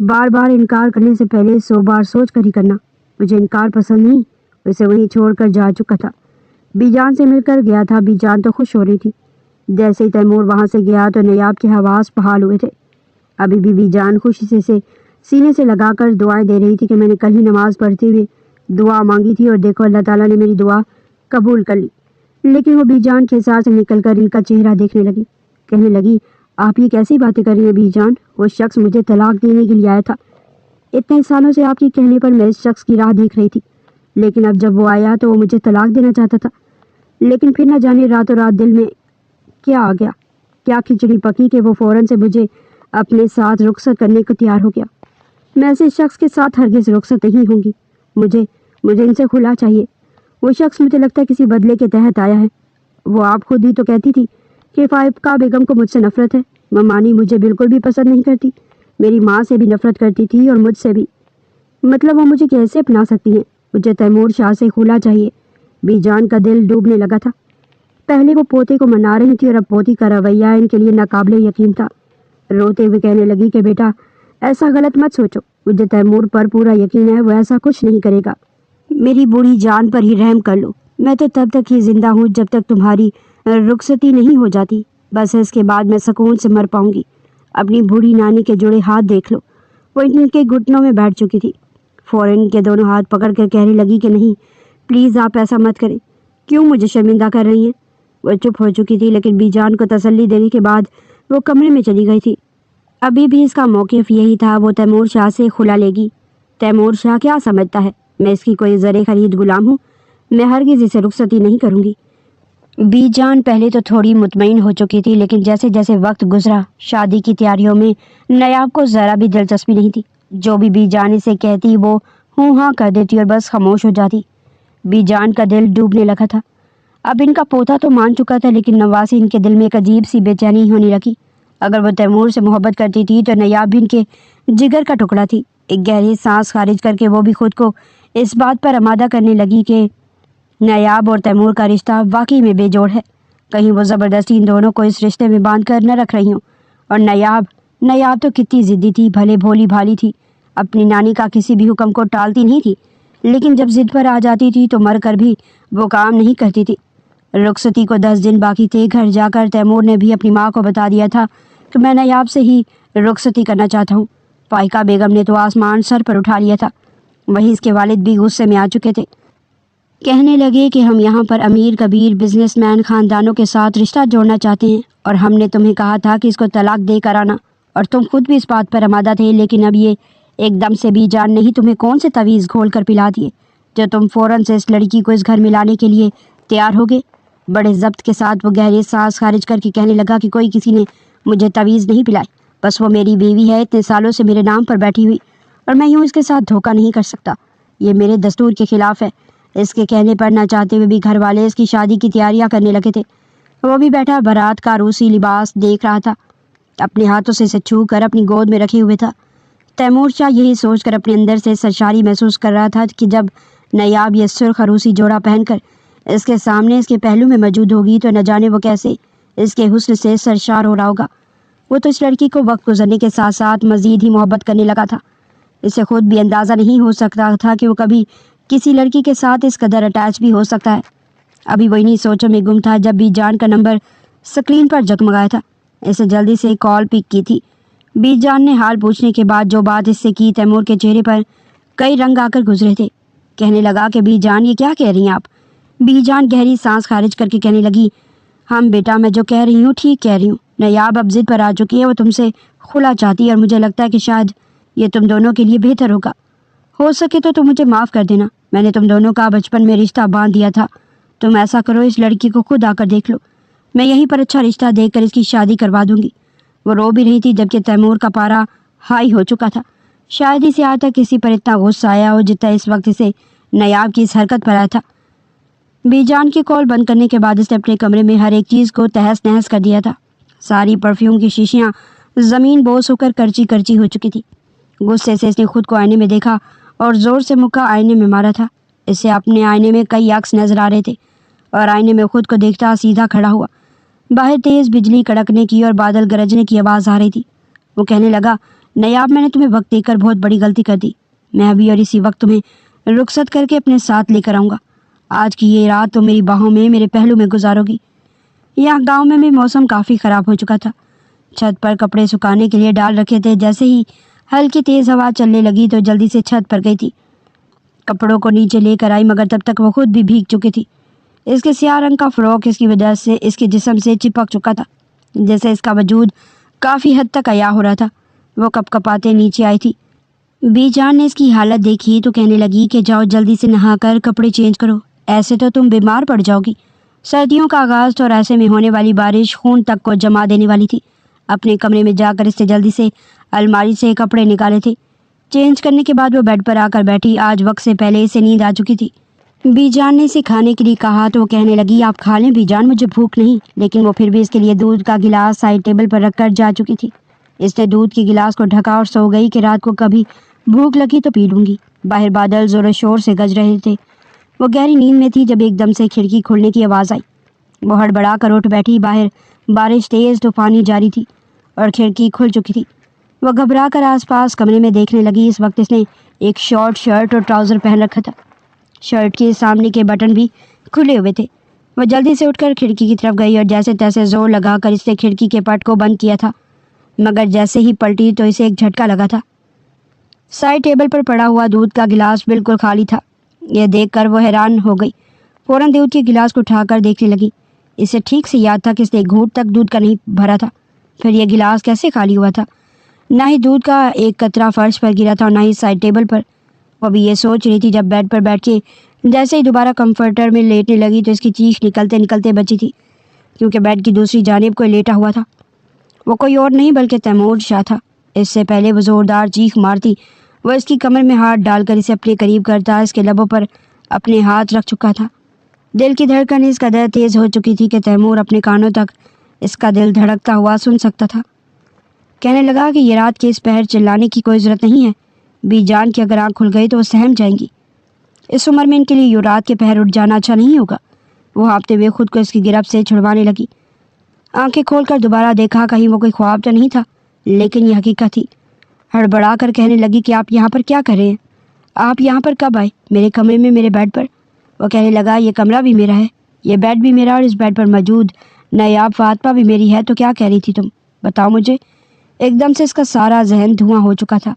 Speaker 1: بار بار انکار کرنے سے پہلے 100 بار سوچ کر ہی کرنا۔ مجھے انکار پسند نہیں۔ اسے وہیں چھوڑ کر جا چکا تھا۔ بی جان سے مل کر گیا تھا۔ بی جان تو خوش ہو رہی تھی۔ جیسے ہی تیمور وہاں سے گیا تو نیاب کے حواس بحال ہوئے تھے۔ ابھی بھی بی جان خوشی سے سینے سے لگا کر دعائیں دے رہی تھی کہ میں نے کل ہی نماز پڑھتے ہوئے دعا مانگی تھی اور دیکھو اللہ تعالیٰ نے میری دعا قبول کر لی۔ لیکن وہ بی جان کے حصار سے نکل کر ان کا چہرہ دیکھنے لگی۔ کہنے لگی آپ یہ کیسی باتیں کر رہی ہیں بی جان؟ وہ شخص مجھے طلاق دینے کے لیے آیا تھا۔ اتنے سالوں سے آپ کے کہنے پر میں اس شخص کی راہ دیکھ رہی تھی، لیکن اب جب وہ آیا تو وہ مجھے طلاق دینا چاہتا تھا۔ لیکن پھر نہ جانے راتوں رات دل میں کیا آ گیا، کیا کھچڑی پکی کہ وہ فوراً سے مجھے اپنے ساتھ رخصت کرنے کو تیار ہو گیا۔ میں ایسے شخص کے ساتھ ہرگز رخصت نہیں ہوں گی۔ مجھے ان سے خلا چاہیے۔ وہ شخص مجھے لگتا ہے کسی بدلے کے تحت آیا ہے۔ وہ آپ خود ہی تو کہتی تھی کہ فائقہ بیگم کو مجھ سے نفرت ہے۔ ممانی مجھے بالکل بھی پسند نہیں کرتی، میری ماں سے بھی نفرت کرتی تھی اور مجھ سے بھی۔ مطلب وہ مجھے کیسے اپنا سکتی ہیں؟ مجھے تیمور شاہ سے خلا چاہیے۔ بی جان کا دل ڈوبنے لگا تھا۔ پہلے وہ پوتے کو منا رہی تھی اور اب پوتی کا رویہ ان کے لیے ناقابل یقین تھا۔ روتے ہوئے کہنے لگی کہ بیٹا ایسا غلط مت سوچو، مجھے تیمور پر پورا یقین ہے، وہ ایسا کچھ نہیں کرے گا۔ میری بوڑھی جان پر ہی رحم کر لو۔ میں تو تب تک ہی زندہ ہوں جب تک تمہاری رخصتی نہیں ہو جاتی۔ بس اس کے بعد میں سکون سے مر پاؤں گی۔ اپنی بوڑھی نانی کے جڑے ہاتھ دیکھ لو، وہ ان کے گھٹنوں میں بیٹھ چکی تھی۔ فوراً کے دونوں ہاتھ پکڑ کر کہنے لگی کہ نہیں پلیز آپ ایسا مت کریں، کیوں مجھے شرمندہ کر رہی ہیں؟ وہ چپ ہو چکی تھی، لیکن بی جان کو تسلی دینے کے بعد وہ کمرے میں چلی گئی تھی۔ ابھی بھی اس کا موقف یہی تھا، وہ تیمور شاہ سے خلا لے گی۔ تیمور شاہ کیا سمجھتا ہے میں اس کی کوئی زرے خرید غلام ہوں؟ میں ہرگز اسے رخصتی نہیں کروں گی۔ بی جان پہلے تو تھوڑی مطمئن ہو چکی تھی، لیکن جیسے جیسے وقت گزرا شادی کی تیاریوں میں نیاب کو ذرا بھی دلچسپی نہیں تھی۔ جو بھی بی جان اسے کہتی وہ ہوں ہاں کر دیتی اور بس خاموش ہو جاتی۔ بی جان کا دل ڈوبنے لگا تھا۔ اب ان کا پوتا تو مان چکا تھا، لیکن نواسی ان کے دل میں ایک عجیب سی بے چینی ہونے لگی۔ اگر وہ تیمور سے محبت کرتی تھی تو نیاب بھی ان کے جگر کا ٹکڑا تھی۔ ایک گہری سانس خارج کر کے وہ بھی خود کو اس بات پر آمادہ کرنے لگی کہ نیاب اور تیمور کا رشتہ واقعی میں بے جوڑ ہے۔ کہیں وہ زبردستی ان دونوں کو اس رشتے میں باندھ کر نہ رکھ رہی ہوں۔ اور نیاب تو کتنی ضدی تھی، بھلے بھولی بھالی تھی، اپنی نانی کا کسی بھی حکم کو ٹالتی نہیں تھی، لیکن جب ضد پر آ جاتی تھی تو مر کر بھی وہ کام نہیں کرتی تھی۔ رخصتی کو 10 دن باقی تھے۔ گھر جا کر تیمور نے بھی اپنی ماں کو بتا دیا تھا کہ میں نیاب سے ہی رخصتی کرنا چاہتا ہوں۔ فائقہ بیگم نے تو آسمان سر پر اٹھا لیا تھا، وہیں اس کے والد بھی غصے میں آ چکے تھے۔ کہنے لگے کہ ہم یہاں پر امیر کبیر بزنس مین خاندانوں کے ساتھ رشتہ جوڑنا چاہتے ہیں، اور ہم نے تمہیں کہا تھا کہ اس کو طلاق دے کر آنا، اور تم خود بھی اس بات پر آمادہ تھے، لیکن اب یہ ایک دم سے بی جان نے ہی تمہیں کون سے تویز گھول کر پلا دیے جو تم فوراً سے اس لڑکی کو اس گھر میں لانے کے لیے تیار ہو گئے؟ بڑے ضبط کے ساتھ وہ گہری سانس خارج کر کے کہنے لگا کہ کوئی کسی نے مجھے تویز نہیں پلائی، بس وہ میری بیوی ہے، اتنے سالوں سے میرے نام پر بیٹھی ہوئی، اور میں یوں اس کے ساتھ دھوکہ نہیں کر سکتا، یہ میرے دستور کے خلاف ہے۔ اس کے کہنے پر نہ چاہتے ہوئے بھی گھر والے اس کی شادی کی تیاریاں کرنے لگے تھے۔ وہ بھی بیٹھا بارات کا عروسی لباس دیکھ رہا تھا، اپنے ہاتھوں سے اسے چھو کر اپنی گود میں رکھے ہوئے تھا۔ تیمور شاہ یہی سوچ کر اپنے اندر سے سرشاری محسوس کر رہا تھا کہ جب نیاب یہ سرخ عروسی جوڑا پہن کر اس کے سامنے اس کے پہلو میں موجود ہوگی تو نہ جانے وہ کیسے اس کے حسن سے سرشار ہو رہا ہوگا۔ وہ تو اس لڑکی کو وقت گزرنے کے ساتھ ساتھ مزید ہی محبت کرنے لگا تھا۔ اسے خود بھی اندازہ نہیں ہو سکتا تھا کہ وہ کبھی کسی لڑکی کے ساتھ اس قدر اٹیچ بھی ہو سکتا ہے۔ ابھی وہ انہی سوچوں میں گم تھا جب بی جان کا نمبر سکرین پر جگمگایا تھا۔ اسے جلدی سے کال پک کی تھی۔ بی جان نے حال پوچھنے کے بعد جو بات اس سے کی، تیمور کے چہرے پر کئی رنگ آ کر گزرے تھے۔ کہنے لگا کہ بی جان یہ کیا کہہ رہی ہیں آپ؟ بی جان گہری سانس خارج کر کے کہنے لگی ہم بیٹا میں جو کہہ رہی ہوں ٹھیک کہہ رہی ہوں۔ نیاب اب ضد پر آ چکی ہے، وہ تم سے خلا چاہتی ہے، اور مجھے لگتا ہے کہ شاید یہ تم دونوں کے لیے بہتر ہوگا۔ ہو سکے تو تم مجھے معاف کر دینا، میں نے تم دونوں کا بچپن میں رشتہ باندھ دیا تھا۔ تم ایسا کرو اس لڑکی کو خود آ کر دیکھ لو، میں یہیں پر اچھا رشتہ دیکھ کر اس کی شادی کروا دوں گی۔ وہ رو بھی رہی تھی جبکہ تیمور کا پارا ہائی ہو چکا تھا۔ شاید اسے آج تک کسی پر اتنا غصہ آیا ہو جتنا اس وقت اسے نیاب کی اس حرکت پر آیا تھا۔ بی جان کی کال بند کرنے کے بعد اس نے اپنے کمرے میں ہر ایک چیز کو تہس نہس کر دیا تھا۔ ساری پرفیوم کی شیشیاں زمین بوس ہو کر کرچی کرچی ہو چکی تھی۔ غصے سے اس نے خود کو آئینے میں دیکھا اور زور سے مکہ آئینے میں مارا تھا۔ اسے اپنے آئینے میں کئی عکس نظر آ رہے تھے اور آئینے میں خود کو دیکھتا سیدھا کھڑا ہوا۔ باہر تیز بجلی کڑکنے کی اور بادل گرجنے کی آواز آ رہی تھی۔ وہ کہنے لگا نیاب میں نے تمہیں وقت دے کر بہت بڑی غلطی کر دی. میں ابھی اور اسی وقت تمہیں رخصت کر کے اپنے ساتھ لے کر آؤں گا. آج کی یہ رات تو میری باہوں میں میرے پہلو میں گزارو گی. یہاں گاؤں میں بھی موسم کافی خراب ہو چکا تھا. چھت پر کپڑے سکھانے کے لیے ڈال رکھے تھے. جیسے ہی ہلکی تیز ہوا چلنے لگی تو جلدی سے چھت پر گئی تھی. کپڑوں کو نیچے لے کر آئی مگر تب تک وہ خود بھی بھیگ چکی تھی. اس کے سیاہ رنگ کا فراک اس کی وجہ سے اس کے جسم سے چپک چکا تھا، جیسے اس کا وجود کافی حد تک عیاں ہو رہا تھا. وہ کپ کپاتے نیچے آئی تھی. بی جان نے اس کی حالت دیکھی تو کہنے لگی کہ جاؤ جلدی سے نہا کر کپڑے چینج کرو، ایسے تو تم بیمار پڑ جاؤ گی. سردیوں کا آغاز تو اور ایسے میں ہونے والی بارش خون تک کو جما دینے والی تھی. اپنے کمرے میں جا کر اس نے جلدی سے الماری سے کپڑے نکالے تھے. چینج کرنے کے بعد وہ بیڈ پر آ کر بیٹھی. آج وقت سے پہلے اسے نیند آ چکی تھی. بی جان نے اسے کھانے کے لیے کہا تو وہ کہنے لگی آپ کھا لیں بی جان، مجھے بھوک نہیں. لیکن وہ پھر بھی اس کے لیے دودھ کا گلاس سائڈ ٹیبل پر رکھ کر جا چکی تھی. اس نے دودھ کے گلاس کو ڈھکا اور سو گئی کہ رات کو کبھی بھوک لگی تو پی لوں گی. باہر بادل زور و شور سے گرج رہے تھے. وہ گہری نیند میں تھی جب ایک دم سے کھڑکی کھلنے کی آواز آئی. وہ ہڑبڑا کر اٹھ بیٹھی. باہر بارش تیز طوفانی جاری تھی اور کھڑکی کھل چکی تھی. وہ گھبرا کر آس پاس کمرے میں دیکھنے لگی. اس وقت اس نے ایک شارٹ شرٹ اور ٹراؤزر پہن رکھا تھا. شرٹ کے سامنے کے بٹن بھی کھلے ہوئے تھے. وہ جلدی سے اٹھ کر کھڑکی کی طرف گئی اور جیسے تیسے زور لگا کر اس نے کھڑکی کے پٹ کو بند کیا تھا، مگر جیسے ہی پلٹی تو اسے ایک جھٹکا لگا تھا. سائڈ ٹیبل پر پڑا ہوا دودھ کا گلاس بالکل خالی تھا. یہ دیکھ کر وہ حیران ہو گئی. فوراً دودھ کے گلاس کو اٹھا کر دیکھنے لگی. اسے ٹھیک سے یاد تھا کہ اس نے گھونٹ تک دودھ کا نہیں بھرا تھا. پھر یہ گلاس کیسے خالی ہوا تھا؟ نہ ہی دودھ کا ایک قطرہ فرش پر گرا تھا اور نہ ہی سائڈ ٹیبل پر. وہ ابھی یہ سوچ رہی تھی جب بیڈ پر بیٹھ کے جیسے ہی دوبارہ کمفرٹر میں لیٹنے لگی تو اس کی چیخ نکلتے نکلتے بچی تھی، کیونکہ بیڈ کی دوسری جانب کوئی لیٹا ہوا تھا. وہ کوئی اور نہیں بلکہ تیمور شاہ تھا. اس سے پہلے وہ زوردار چیخ مارتی وہ اس کی کمر میں ہاتھ ڈال کر اسے اپنے قریب کرتا اس کے لبوں پر اپنے ہاتھ رکھ چکا تھا. دل کی دھڑکن اس قدر تیز ہو چکی تھی کہ تیمور اپنے کانوں تک اس کا دل دھڑکتا ہوا سن سکتا تھا. کہنے لگا کہ یہ رات کے اس پہر چلانے کی کوئی ضرورت نہیں ہے. بی جان کی اگر آنکھ کھل گئی تو وہ سہم جائیں گی. اس عمر میں ان کے لیے یوں رات کے پہر اٹھ جانا اچھا نہیں ہوگا. وہ ہانپتے ہوئے خود کو اس کی گرفت سے چھڑوانے لگی. آنکھیں کھول کر دوبارہ دیکھا کہیں وہ کوئی خواب تو نہیں تھا، لیکن یہ حقیقت تھی. ہڑبڑا کر کہنے لگی کہ آپ یہاں پر کیا کر رہے ہیں؟ آپ یہاں پر کب آئے؟ میرے کمرے میں، میرے بیڈ پر. وہ کہنے لگا یہ کمرہ بھی میرا ہے، یہ بیڈ بھی میرا اور اس بیڈ پر موجود نیاب فاطمہ بھی میری ہے. تو کیا کہہ رہی تھی تم؟ بتاؤ مجھے. ایک دم سے اس کا سارا ذہن دھواں ہو چکا تھا.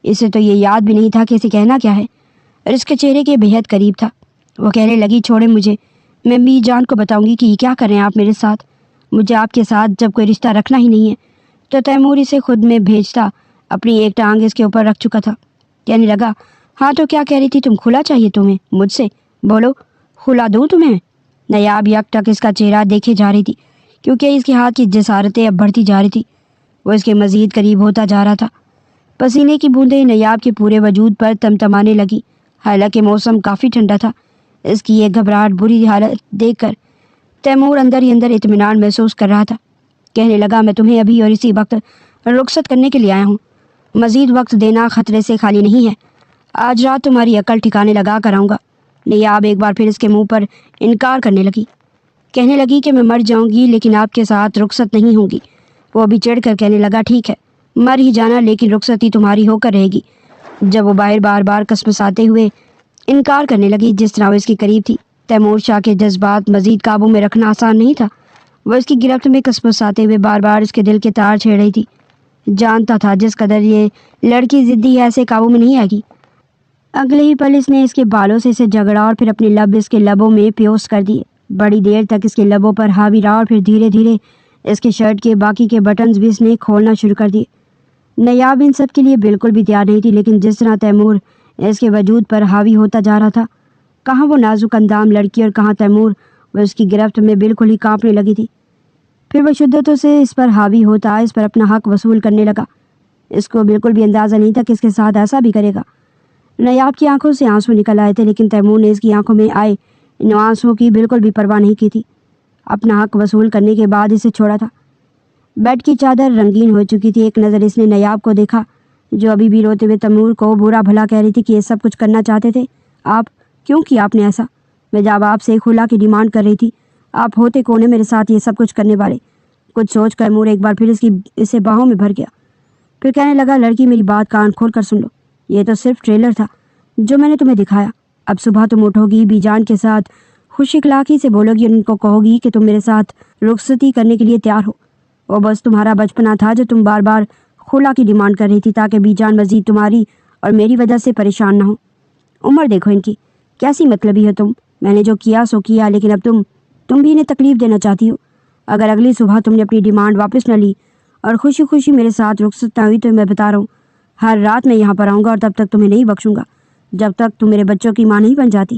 Speaker 1: اسے تو یہ یاد بھی نہیں تھا کہ اسے کہنا کیا ہے اور اس کے چہرے کے بےحد قریب تھا. وہ کہنے لگی چھوڑیں مجھے، میں بی جان کو بتاؤں گی کہ یہ کیا کر رہے ہیں آپ میرے ساتھ. مجھے آپ کے ساتھ جب کوئی رشتہ رکھنا ہی نہیں ہے تو تیمور اسے خود میں بھیجتا اپنی ایک ٹانگ اس کے اوپر رکھ چکا تھا. کہنے لگا ہاں تو کیا کہہ رہی تھی تم؟ کھلا چاہیے تمہیں مجھ سے؟ بولو، کھلا دوں تمہیں؟ نیاب یک ٹک اس کا چہرہ دیکھے جا رہی تھی کیونکہ اس کے ہاتھ کی جسارتیں اب بڑھتی جا رہی تھی. وہ اس کے مزید قریب ہوتا جا رہا تھا. پسینے کی بوندیں نیاب کے پورے وجود پر تمتمانے لگی. حالانکہ موسم کافی ٹھنڈا تھا. اس کی یہ گھبراہٹ بری حالت دیکھ کر تیمور اندر ہی اندر اطمینان محسوس کر رہا تھا. کہنے لگا میں تمہیں ابھی اور اسی وقت رخصت کرنے کے لیے آیا ہوں. مزید وقت دینا خطرے سے خالی نہیں ہے. آج رات تمہاری عقل ٹھکانے لگا کر آؤں گا. نیاب ایک بار پھر اس کے منہ پر انکار کرنے لگی. کہنے لگی کہ میں مر جاؤں گی لیکن آپ کے ساتھ رخصت نہیں ہوگی. وہ ابھی چڑھ کر کہنے لگا ٹھیک ہے، مر ہی جانا لیکن رخصتی تمہاری ہو کر رہے گی. جب وہ باہر بار بار کسمساتے ہوئے انکار کرنے لگی جس طرح وہ اس کے قریب تھی، تیمور شاہ کے جذبات مزید قابو میں رکھنا آسان نہیں تھا. وہ اس کی گرفت میں کسمساتے ہوئے بار بار اس کے دل کے تار چھیڑ رہی تھی. جانتا تھا جس قدر یہ لڑکی ضدی ہے ایسے قابو میں نہیں آئے گی. اگلے ہی پل اس نے اس کے بالوں سے اسے جھگڑا اور پھر اپنے لب اس کے لبوں میں پیوس کر دیے. بڑی دیر تک اس کے لبوں پر حاوی رہا اور پھر دھیرے دھیرے اس کے شرٹ کے باقی کے بٹنز بھی اس نے کھولنا شروع کر دیے. نیاب ان سب کے لیے بالکل بھی تیار نہیں تھی، لیکن جس طرح تیمور اس کے وجود پر حاوی ہوتا جا رہا تھا، کہاں وہ نازک اندام لڑکی اور کہاں تیمور وہ اس کی گرفت میں بالکل ہی کانپنے لگی تھی. پھر وہ شدتوں سے اس پر حاوی ہوتا اس پر اپنا حق وصول کرنے لگا. اس کو بالکل بھی اندازہ نہیں تھا کہ اس کے ساتھ ایسا بھی کرے گا. نیاب کی آنکھوں سے آنسو نکل آئے تھے لیکن تیمور نے اس کی آنکھوں میں آئے ان آنسوؤں کی بالکل بھی پرواہ نہیں کی تھی. اپنا حق وصول کرنے کے بعد اسے چھوڑا تھا. بیڈ کی چادر رنگین ہو چکی تھی. ایک نظر اس نے نیاب کو دیکھا جو ابھی بھی روتے ہوئے تیمور کو برا بھلا کہہ رہی تھی کہ یہ سب کچھ کرنا چاہتے تھے آپ. کیوں کیا آپ نے ایسا؟ میں جب آپ سے خلا کی ڈیمانڈ کر رہی تھی آپ ہوتے کون ہیں میرے ساتھ یہ سب کچھ کرنے والے؟ کچھ سوچ کر تیمور ایک بار پھر اسے باہوں میں بھر گیا. پھر کہنے لگا لڑکی میری بات کان کھول کر سن لو، یہ تو صرف ٹریلر تھا جو میں نے تمہیں دکھایا۔ اب صبح تم اٹھو گی، بی جان کے ساتھ خوش اخلاقی سے بولو گی، ان کو کہو گی کہ تم میرے ساتھ رخصتی کرنے کے لیے تیار ہو۔ وہ بس تمہارا بچپنا تھا جو تم بار بار خلا کی ڈیمانڈ کر رہی تھی تاکہ بی جان مزید تمہاری اور میری وجہ سے پریشان نہ ہو۔ عمر دیکھو ان کی، کیسی مطلبی ہو تم۔ میں نے جو کیا سو کیا، لیکن اب تم بھی انہیں تکلیف دینا چاہتی ہو۔ اگر اگلی صبح تم نے اپنی ڈیمانڈ واپس نہ لی اور خوشی خوشی میرے ساتھ رخصت نہ ہوئی تو میں بتا رہا ہوں ہر رات میں یہاں پر آؤں گا اور تب تک تمہیں نہیں بخشوں گا جب تک تم میرے بچوں کی ماں نہیں بن جاتی۔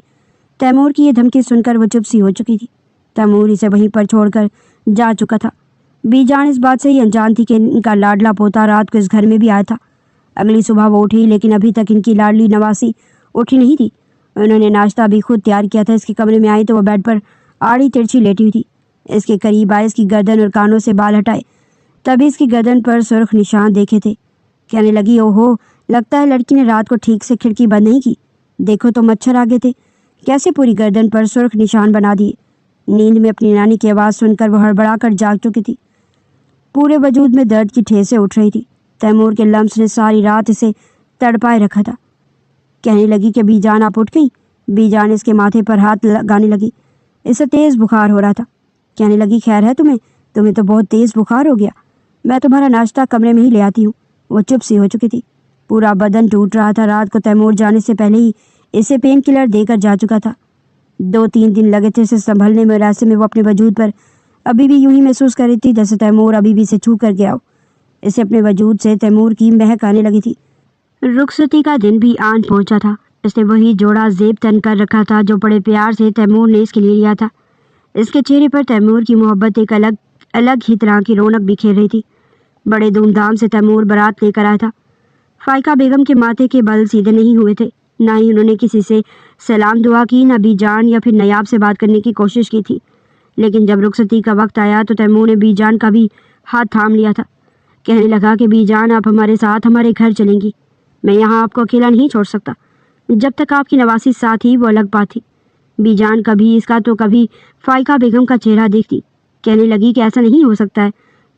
Speaker 1: تیمور کی یہ دھمکی سن کر وہ چپ سی ہو چکی تھی۔ تیمور اسے وہیں پر چھوڑ کر جا چکا تھا۔ بی جان اس بات سے ہی انجان تھی کہ ان کا لاڈلا پوتا رات کو اس گھر میں بھی آیا تھا۔ اگلی صبح وہ اٹھی، لیکن ابھی تک ان کی لاڈلی نواسی اٹھی نہیں تھی۔ انہوں نے ناشتہ بھی خود تیار کیا تھا۔ اس کے کمرے میں آئی تو وہ بیڈ پر آڑی ترچھی لیٹی ہوئی تھی۔ اس کے قریب آئے، اس کی گردن اور کانوں سے بال ہٹائے، تبھی اس کی گردن پر سرخ نشان دیکھے تھے۔ کہنے لگی اوہو، لگتا ہے لڑکی نے رات کو ٹھیک سے کھڑکی بند نہیں کی، دیکھو تو مچھر آگے تھے، کیسے پوری گردن پر سرخ نشان بنا دیے۔ نیند میں اپنی نانی کی آواز سن کر وہ ہڑبڑا کر جاگ چکی تھی۔ پورے وجود میں درد کی ٹھیسیں اٹھ رہی تھی۔ تیمور کے لمس نے ساری رات اسے تڑپائے رکھا تھا۔ کہنے لگی کہ بی جان آپ اٹھ گئی۔ بی جان اس کے ماتھے پر ہاتھ لگانے لگی، اسے تیز بخار ہو رہا تھا۔ کہنے لگی خیر ہے تمہیں تو بہت تیز بخار ہو گیا، میں تمہارا ناشتہ کمرے میں ہی لے آتی ہوں۔ وہ چپ سی ہو چکی تھی، پورا بدن ٹوٹ رہا تھا۔ رات کو تیمور جانے سے پہلے ہی اسے پین کلر دے کر جا چکا تھا۔ 2-3 دن لگے تھے اسے سنبھلنے میں، اور ایسے میں وہ اپنے وجود پر ابھی بھی یوں ہی محسوس کر رہی تھی جیسے تیمور ابھی بھی اسے چھو کر گیا ہو۔ اسے اپنے وجود سے تیمور کی مہک آنے لگی تھی۔ رخصتی کا دن بھی آن پہنچا تھا۔ اس نے وہی جوڑا زیب تن کر رکھا تھا جو بڑے پیار سے تیمور نے اس کے لیے لیا تھا۔ اس کے چہرے پر تیمور کی محبت ایک الگ ہی طرح کی رونق بکھیر رہی تھی۔ بڑے دھوم دھام سے تیمور بارات لے کر آیا تھا۔ فائقہ بیگم کے ماتھے کے بل سیدھے نہیں ہوئے تھے، نہ ہی انہوں نے کسی سے سلام دعا کی، نہ بی جان یا پھر نیاب سے بات کرنے کی کوشش کی تھی۔ لیکن جب رخصتی کا وقت آیا تو تیمور نے بی جان کا بھی ہاتھ تھام لیا تھا۔ کہنے لگا کہ بی جان آپ ہمارے ساتھ ہمارے گھر چلیں گی، میں یہاں آپ کو اکیلا نہیں چھوڑ سکتا۔ جب تک آپ کی نواسی ساتھ ہی وہ الگ بات تھی۔ بی جان کبھی اس کا تو کبھی فائقہ بیگم کا چہرہ دیکھتی۔ کہنے لگی کہ ایسا نہیں ہو سکتا ہے،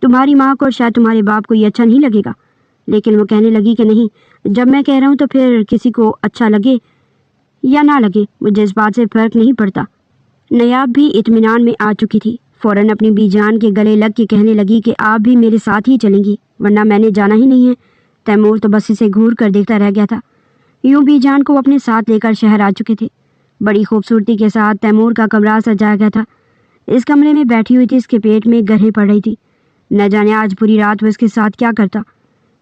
Speaker 1: تمہاری ماں کو اور شاید تمہارے باپ کو یہ اچھا نہیں لگے گا۔ لیکن وہ کہنے لگی کہ نہیں، جب میں کہہ رہا ہوں تو پھر کسی کو اچھا لگے یا نہ لگے مجھے اس بات سے فرق نہیں پڑتا۔ نیاب بھی اطمینان میں آ چکی تھی، فوراً اپنی بی جان کے گلے لگ کے کہنے لگی کہ آپ بھی میرے ساتھ ہی چلیں گی، ورنہ میں نے جانا ہی نہیں ہے۔ تیمور تو بس اسے گھور کر دیکھتا رہ گیا تھا۔ یوں بی جان کو وہ اپنے ساتھ لے کر شہر آ چکے تھے۔ بڑی خوبصورتی کے ساتھ تیمور کا کمرہ سجایا گیا تھا۔ اس کمرے میں بیٹھی ہوئی تھی، اس کے پیٹ میں گرہیں پڑ رہی تھی۔ نہ جانے آج پوری رات وہ اس کے ساتھ کیا کرتا۔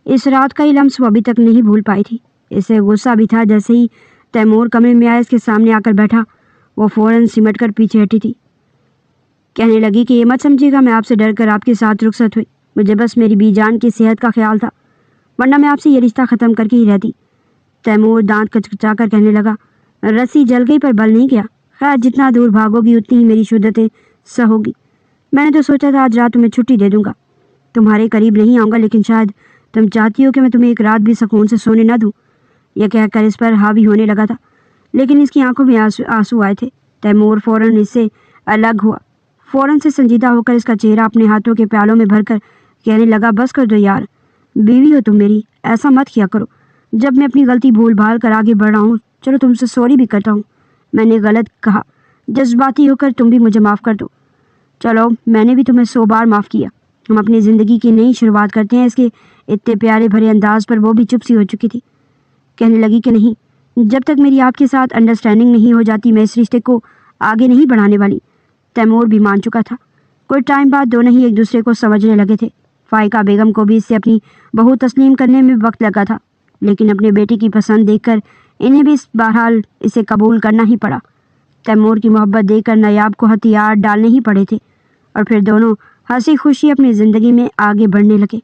Speaker 1: اس رات کا ہی لمس وہ ابھی تک نہیں بھول پائی تھی۔ اسے غصہ بھی تھا۔ جیسے ہی تیمور کمرے میں آیا، اس کے سامنے آ کر بیٹھا، وہ فوراً سمٹ کر پیچھے ہٹی تھی۔ کہنے لگی کہ یہ مت سمجھیے گا میں آپ سے ڈر کر آپ کے ساتھ رخصت ہوئی، مجھے بس میری بی جان کی صحت کا خیال تھا، ورنہ میں آپ سے یہ رشتہ ختم کر کے ہی رہتی۔ تیمور دانت کچکچا کر کہنے لگا رسی جل گئی پر بل نہیں گیا، خیر جتنا دور بھاگو گی اتنی ہی میری شدتیں سہوگی۔ میں نے تو سوچا تھا آج رات تمہیں چھٹی دے دوں گا، تمہارے قریب نہیں آؤں گا، لیکن شاید تم چاہتی ہو کہ میں تمہیں ایک رات بھی سکون سے سونے نہ دوں۔ یہ کہہ کر اس پر حاوی ہونے لگا تھا، لیکن اس کی آنکھوں میں آنسو آئے تھے۔ تیمور فوراً اس سے الگ ہوا، فوراً سے سنجیدہ ہو کر اس کا چہرہ اپنے ہاتھوں کے پیالوں میں بھر کر کہنے لگا بس کر دو یار، بیوی ہو تم میری، ایسا مت کیا کرو۔ جب میں اپنی غلطی بھول بھال کر آگے بڑھ رہا ہوں، چلو تم سے سوری بھی کرتا ہوں، میں نے غلط کہا، جذباتی ہو کر تم بھی مجھے معاف کر دو۔ چلو میں نے بھی تمہیں 100 بار معاف کیا، ہم اپنی زندگی کی نئی شروعات کرتے ہیں۔ اس کے اتنے پیارے بھرے انداز پر وہ بھی چپ سی ہو چکی تھی۔ کہنے لگی کہ نہیں، جب تک میری آپ کے ساتھ انڈرسٹینڈنگ نہیں ہو جاتی میں اس رشتے کو آگے نہیں بڑھانے والی۔ تیمور بھی مان چکا تھا۔ کچھ ٹائم بعد دونوں ہی ایک دوسرے کو سمجھنے لگے تھے۔ فائقہ بیگم کو بھی اس سے اپنی بہو تسلیم کرنے میں وقت لگا تھا، لیکن اپنے بیٹے کی پسند دیکھ کر انہیں بھی بہرحال اسے قبول کرنا ہی پڑا۔ تیمور کی محبت دیکھ کر نیاب کو ہتھیار ڈالنے ہی پڑے تھے، اور پھر دونوں ہنسی خوشی اپنی زندگی میں آگے بڑھنے لگے۔